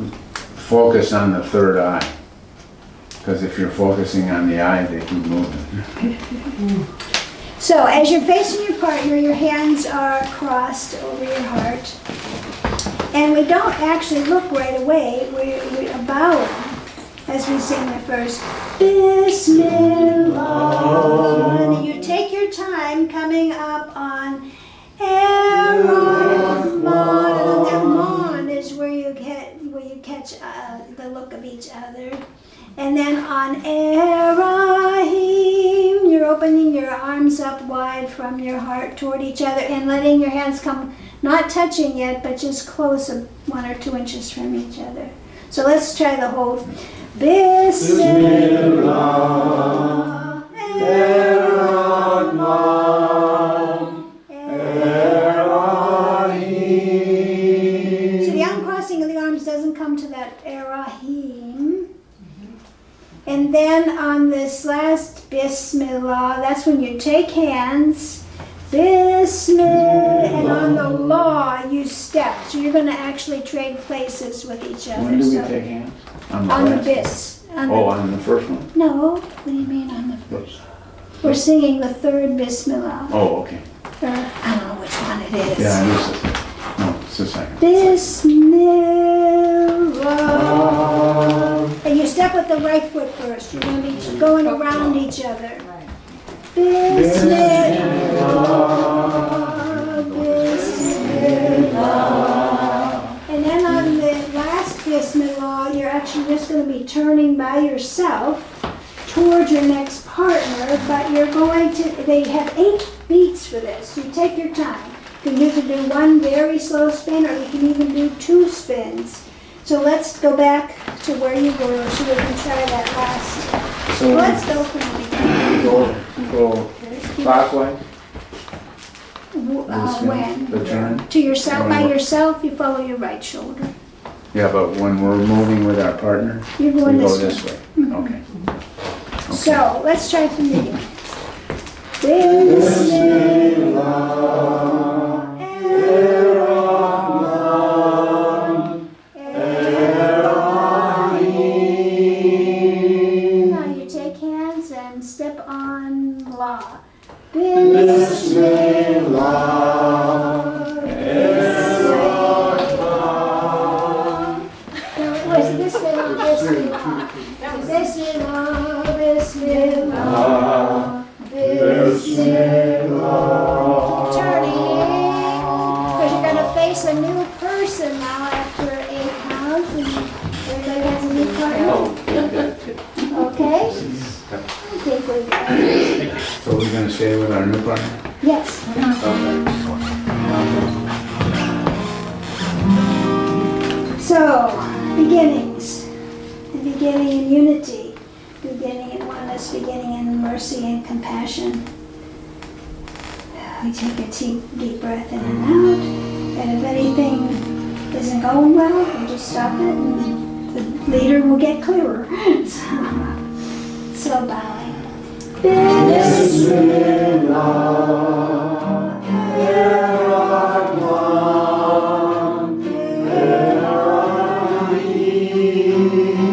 Speaker 3: focus on the third eye. Because if you're focusing on the eye, they keep moving.
Speaker 5: So as you're facing your partner, your hands are crossed over your heart. And we don't actually look right away. We are bowing as we sing the first Bismillah. And you take your time coming up on Ar-Rahman. And that man is where you catch the look of each other. And then on Ar-Rahim, you're opening your arms up wide from your heart toward each other and letting your hands come, not touching yet, but just close 1 or 2 inches from each other. So let's try the whole Bismillah. Ar-Rahman. Ar-Rahim. So the uncrossing of the arms doesn't come to that Ar-Rahim. And then on this last Bismillah, that's when you take hands, Bismillah, and on the law you step. So you're going to actually trade places with each other.
Speaker 3: When do we take hands?
Speaker 5: On the bis.
Speaker 3: On the first one?
Speaker 5: No, what do you mean on the first? We're singing the third Bismillah.
Speaker 3: Oh, okay.
Speaker 5: Or, I don't know which one it is.
Speaker 3: Yeah, this is it. No, it's the second.
Speaker 5: Bismillah. And you step with the right foot first. You're going to be going around each other. Bismillah. Bismillah. And then on the last Bismillah, you're actually just going to be turning by yourself towards your next partner, but you're going to, they have 8 beats for this. You take your time. You can either do 1 very slow spin, or you can even do 2 spins. So let's go back to where you were so we can try that last.
Speaker 3: So
Speaker 5: Let's go from the beginning.
Speaker 3: go clockwise.
Speaker 5: When?
Speaker 3: The turn.
Speaker 5: To yourself, by yourself, you follow your right shoulder.
Speaker 3: Yeah, but when we're moving with our partner,
Speaker 5: You're
Speaker 3: we
Speaker 5: going
Speaker 3: go
Speaker 5: this
Speaker 3: this
Speaker 5: way.
Speaker 3: way. Okay.
Speaker 5: So let's try from the beginning. Bismillah. Now you take hands and step on La. Bismillah. Where's Bismillah? Bismillah. Bismillah. Bismillah. Turning. Because you're going to face a new person now after 8 counts. And everybody has a new partner. Okay? I think we got it.
Speaker 3: So we're going to stay with our new partner?
Speaker 5: Yes. So, beginnings. The beginning in unity. Beginning in oneness. Beginning in mercy and compassion. We take a deep breath in and out. And if anything isn't going well, we'll just stop it and the leader will get clearer. So bowing. Bismillah. Ar-Rahman.
Speaker 3: Bismillah.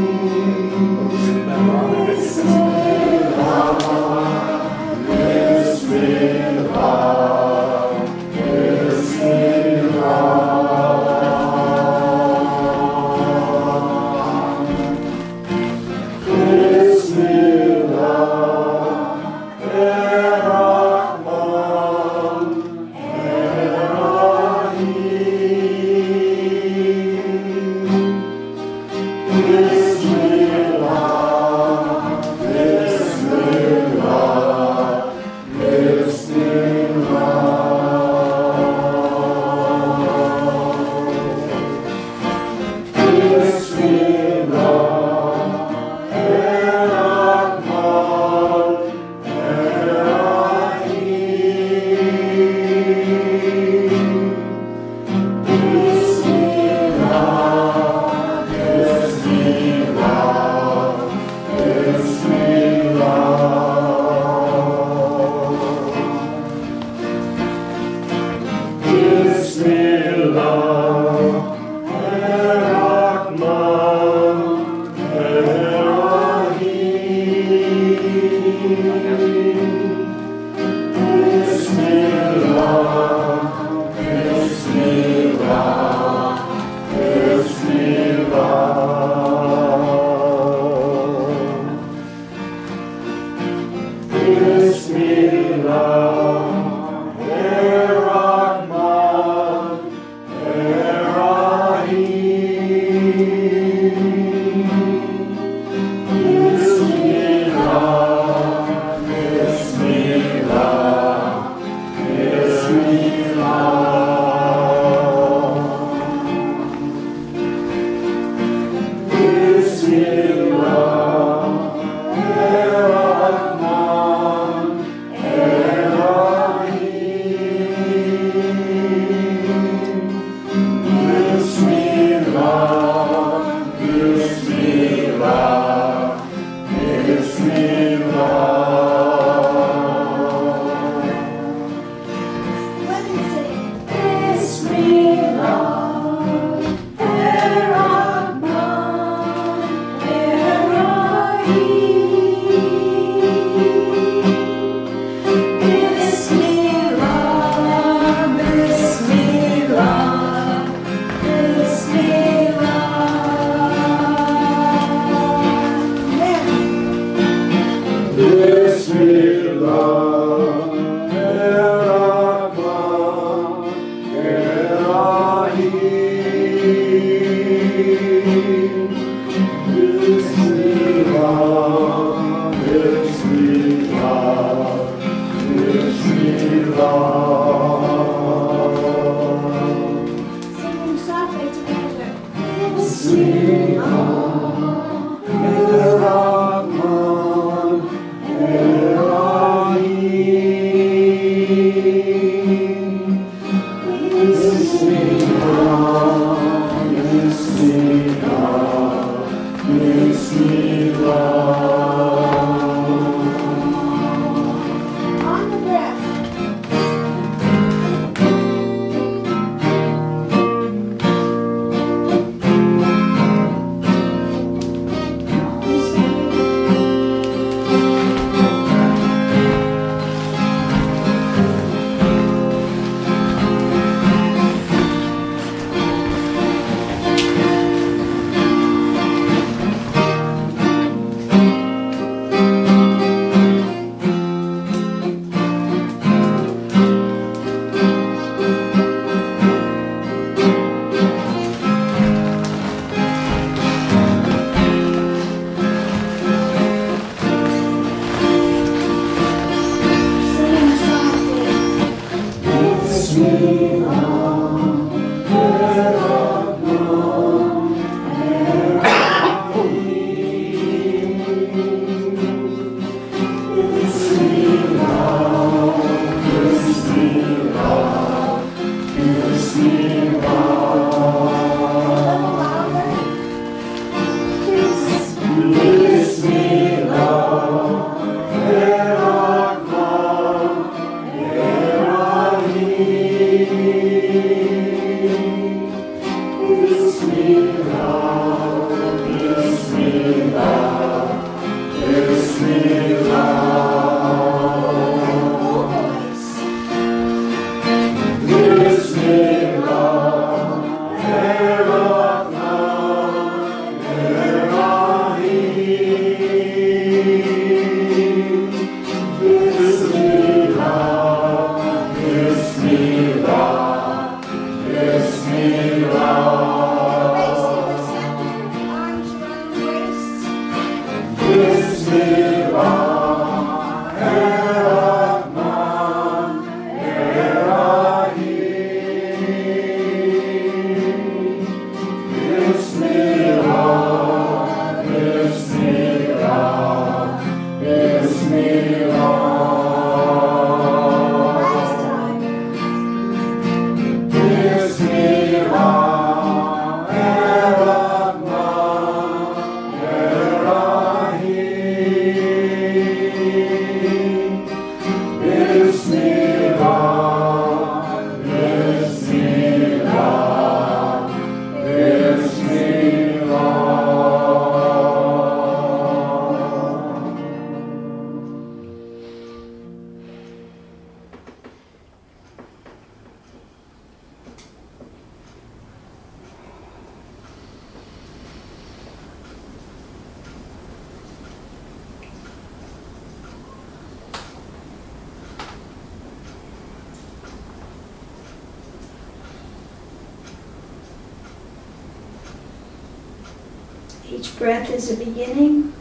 Speaker 5: Each breath is a beginning.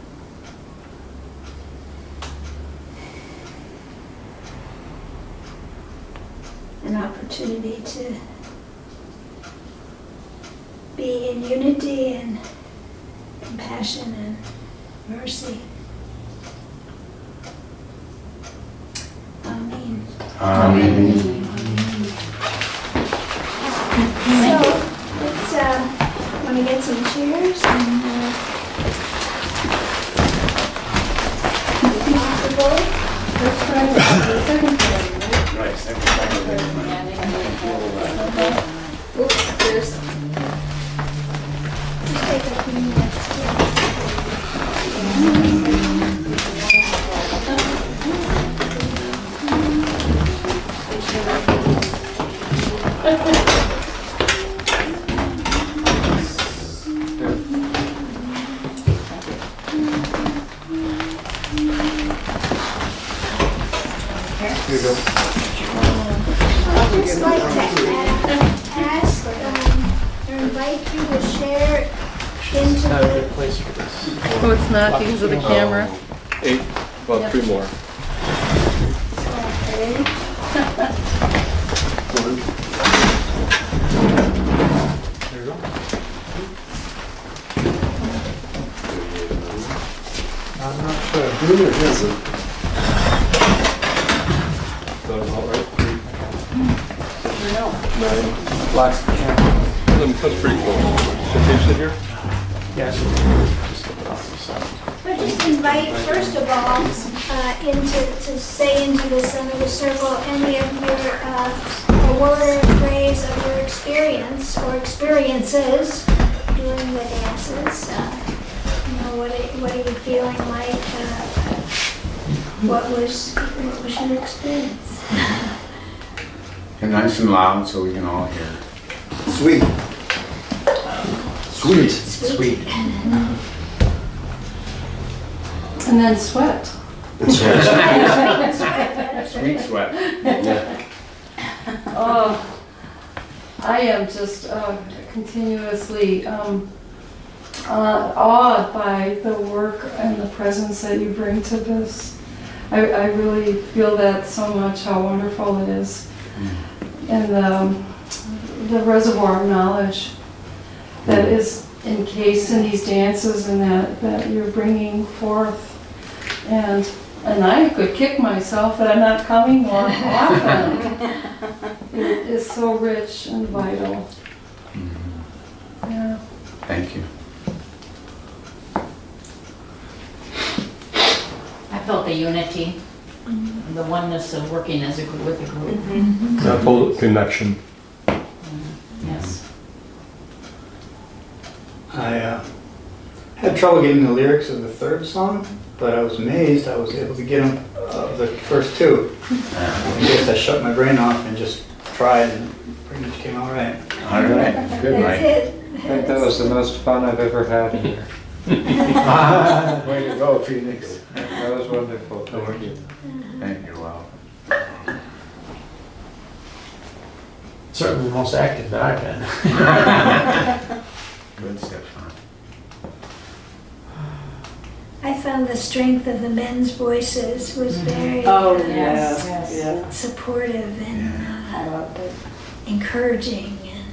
Speaker 5: An opportunity to be in unity and compassion and mercy. Amen.
Speaker 3: Amen.
Speaker 5: So, let's want to get some chairs and
Speaker 2: Let's try the second thing, right?
Speaker 3: Right, second time.
Speaker 2: Oops, there's
Speaker 5: take a few minutes
Speaker 1: Here you go.
Speaker 5: I'd just like to ask or invite you to share into
Speaker 4: Not a
Speaker 5: the
Speaker 4: good place for this.
Speaker 6: Oh, it's not because of the camera.
Speaker 1: 8, well, 3 more.
Speaker 4: There you go. I'm not sure.
Speaker 1: Blue or is it? That about right? 9.
Speaker 4: Black's the camera.
Speaker 1: That's pretty cool. Should they sit here?
Speaker 4: Yeah, so just flip it off the side.
Speaker 5: I just invite, first of all, to say into the center of the circle any of your, a word or phrase of your experience or experiences during the dances. What are you feeling like? What was your experience?
Speaker 3: And nice and loud so we can all hear.
Speaker 7: Sweet. Sweet.
Speaker 4: Sweet.
Speaker 2: and then sweat.
Speaker 3: Sweet sweat.
Speaker 6: Oh, I am just continuously awed by the work and the presence that you bring to this. I really feel that so much, how wonderful it is.
Speaker 7: the reservoir of knowledge that is encased in these dances and that you're bringing forth. And I could kick myself that I'm not coming more often. It is so rich and vital. Yeah.
Speaker 3: Thank you.
Speaker 2: I felt the unity, the oneness of working as a group with a group.
Speaker 1: That whole connection.
Speaker 2: Yes.
Speaker 8: I had trouble getting the lyrics of the third song, but I was amazed I was able to get them the first two. I guess I shut my brain off and just tried, and pretty much came out right.
Speaker 3: All right, good,
Speaker 5: That's
Speaker 3: Mike.
Speaker 5: it.
Speaker 4: I think that was the most fun I've ever had in here.
Speaker 3: Way to go, Phoenix.
Speaker 4: That was wonderful. Thank you.
Speaker 3: Thank you, wow.
Speaker 9: Certainly the most active that I've been.
Speaker 3: Good, Stefan.
Speaker 5: I found the strength of the men's voices was very
Speaker 6: Yes. Yeah.
Speaker 5: supportive and
Speaker 6: I loved it.
Speaker 5: encouraging. And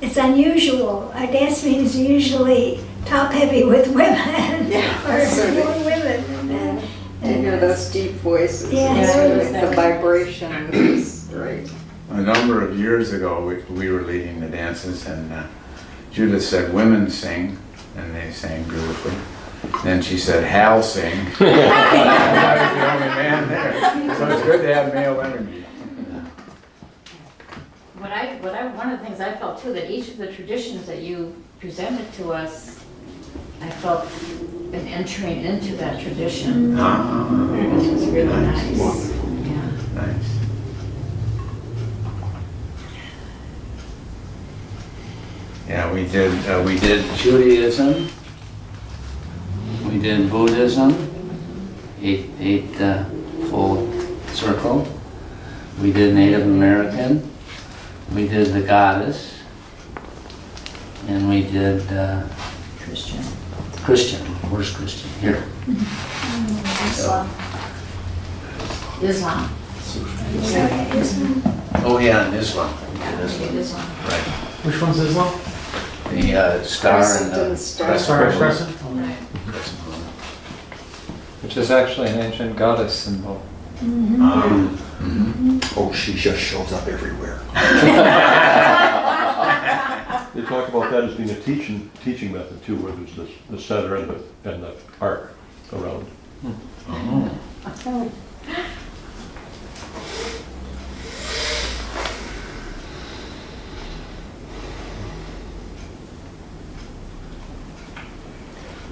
Speaker 5: it's unusual. Our dance meetings are usually top heavy with women or
Speaker 6: so
Speaker 5: young women.
Speaker 6: You hear those deep voices.
Speaker 5: Yeah,
Speaker 6: It's
Speaker 5: yeah.
Speaker 6: really- the vibration is great.
Speaker 3: A number of years ago, we were leading the dances, and Judith said, "Women sing," and they sang beautifully. Then she said, "Hal sing." I was the only man there, so it's good to have male energy.
Speaker 2: One of the things I felt too, that each of the traditions that you presented to us, I felt an entering into that tradition. It was really nice. Yeah.
Speaker 3: Nice. Yeah, we did Judaism, we did Buddhism, eight full circle. We did Native American, we did the Goddess, and we did
Speaker 2: Christian.
Speaker 3: Christian. Where's Christian? Here.
Speaker 2: Islam. Islam.
Speaker 3: Oh yeah, and Islam. We did Islam.
Speaker 2: Islam.
Speaker 3: Right.
Speaker 9: Which one's Islam?
Speaker 3: The star and
Speaker 6: Crescent
Speaker 3: the
Speaker 6: and star.
Speaker 3: crescent.
Speaker 9: Crescent?
Speaker 2: Right.
Speaker 4: Which is actually an ancient goddess symbol.
Speaker 1: Oh, she just shows up everywhere. They talk about that as being a teaching method too, where there's the center and the arc around.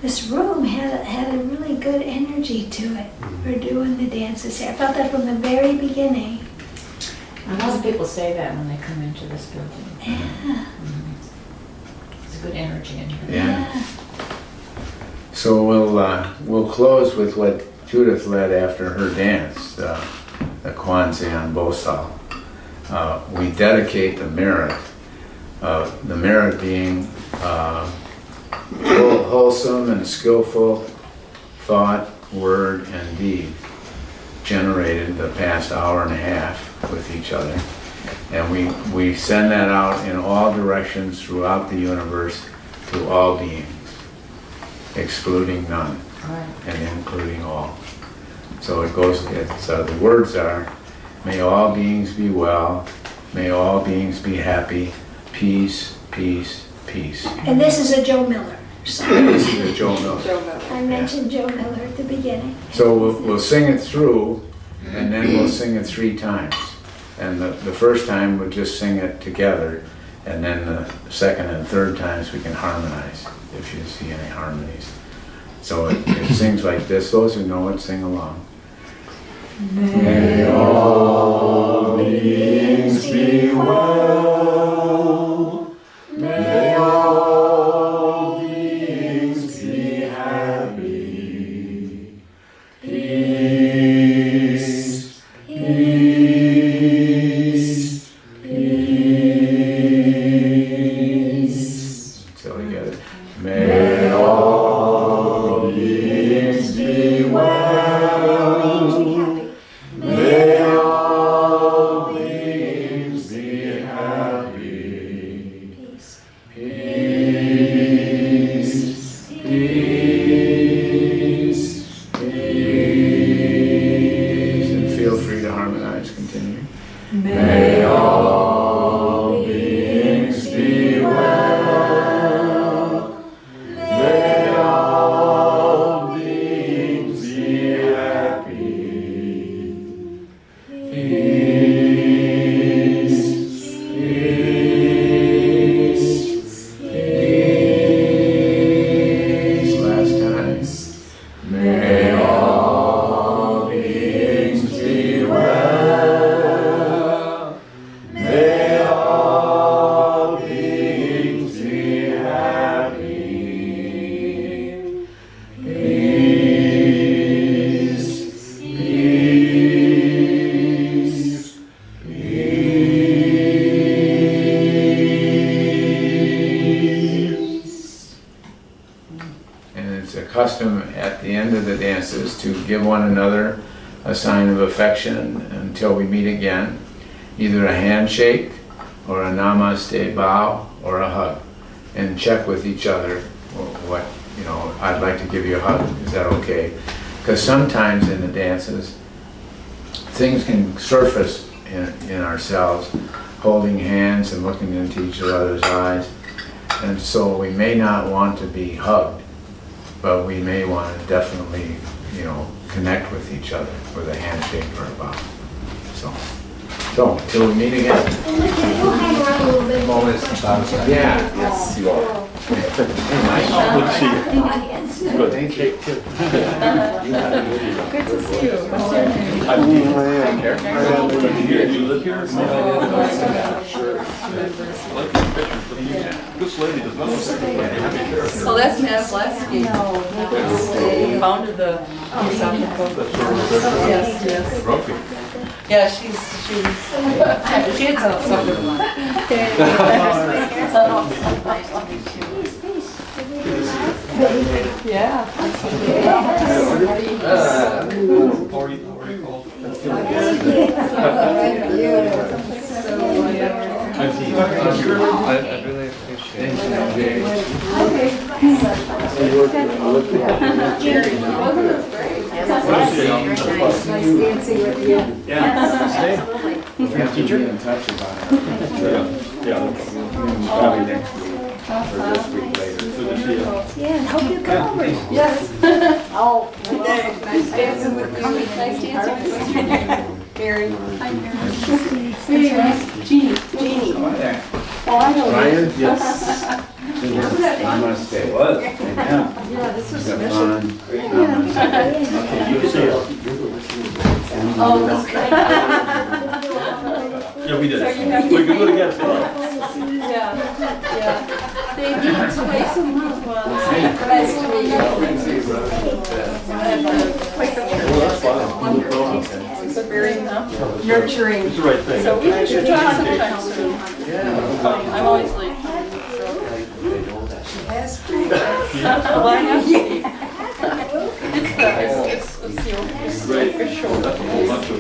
Speaker 5: This room had a really good energy to it for doing the dances here. I felt that from the very beginning.
Speaker 2: And most people say that when they come into this building.
Speaker 5: Yeah.
Speaker 2: It's a good energy in here.
Speaker 3: Yeah. So we'll close with what Judith led after her dance, the Kwanzaa on Bosal. We dedicate the merit being wholesome and skillful thought, word, and deed generated the past hour and a half with each other. And we send that out in all directions throughout the universe to all beings, excluding none,
Speaker 2: Right.
Speaker 3: and including all. So it goes, the words are, may all beings be well, may all beings be happy, peace, peace, peace.
Speaker 5: And this is a Joe Miller song.
Speaker 3: This is a Joe Miller.
Speaker 6: Joe Miller.
Speaker 5: I mentioned Joe Miller at the beginning.
Speaker 3: So we'll sing it through, and then we'll sing it 3 times. And the first time we'll just sing it together, and then the second and third times we can harmonize, if you see any harmonies. So it sings like this. Those who know it, sing along. May all beings be well. May all beings be happy. Peace, peace, peace. So we get it. May all beings be well. May all continue. May all beings be well. May all beings be happy. Peace, peace, peace. Last time. May all beings be well. May all beings be happy. Peace, peace, peace. And it's a custom at the end of the dances to give one another a sign of affection until we meet again. Either a handshake, or a namaste bow, or a hug. And check with each other what, you know, I'd like to give you a hug, is that okay? Because sometimes in the dances, things can surface in ourselves, holding hands and looking into each other's eyes. And so we may not want to be hugged, but we may want to definitely, you know, connect with each other with a handshake or a bow. So till we meet again.
Speaker 5: And look, can you hang around a little bit?
Speaker 3: Yeah, yes, you are. Hey, Mike.
Speaker 1: Good to see you.
Speaker 5: Audience.
Speaker 1: Good. Thank you.
Speaker 6: Good to see you. What's your name?
Speaker 1: I'm Dean. You live here? This lady does not look like a lady.
Speaker 6: Oh, that's Matt Lasky. Who founded the Theosophical. Yes, yes.
Speaker 1: Rocky.
Speaker 6: Yeah, she had something. Yeah.
Speaker 4: I really appreciate it.
Speaker 3: Teacher? Be in touch about it. Probably next week, or this week later.
Speaker 1: Good to see you.
Speaker 5: Yeah, and hope you come over.
Speaker 6: Yes. Oh, nice dancing with you. Nice dancing with you. Mary. Hi, Mary.
Speaker 7: Hey, Jeannie.
Speaker 6: Jeannie.
Speaker 3: Hi there.
Speaker 6: Oh, I know.
Speaker 3: Ryan? Yes. Namaste. It was. Yeah.
Speaker 6: Yeah, this was
Speaker 3: Have
Speaker 6: special.
Speaker 3: fun.
Speaker 1: Okay, you see you.
Speaker 7: Oh, that's great.
Speaker 1: Yeah, we did.
Speaker 6: So you have-
Speaker 1: We can do it again.
Speaker 6: Yeah, yeah.
Speaker 7: They meet twice a month.
Speaker 6: Nice to meet you.
Speaker 1: Well, that's fine.
Speaker 6: It's a very nurturing.
Speaker 1: It's the right thing.
Speaker 6: So we should talk sometime soon. I'm always late. That's great. Well, I have to be. It's the
Speaker 1: Great.
Speaker 6: official.
Speaker 1: That's a whole bunch of.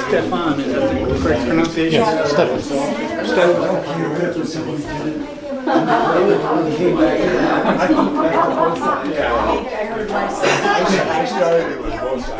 Speaker 8: Stefan, is that the correct pronunciation? Stefan.
Speaker 3: I started it with both sides.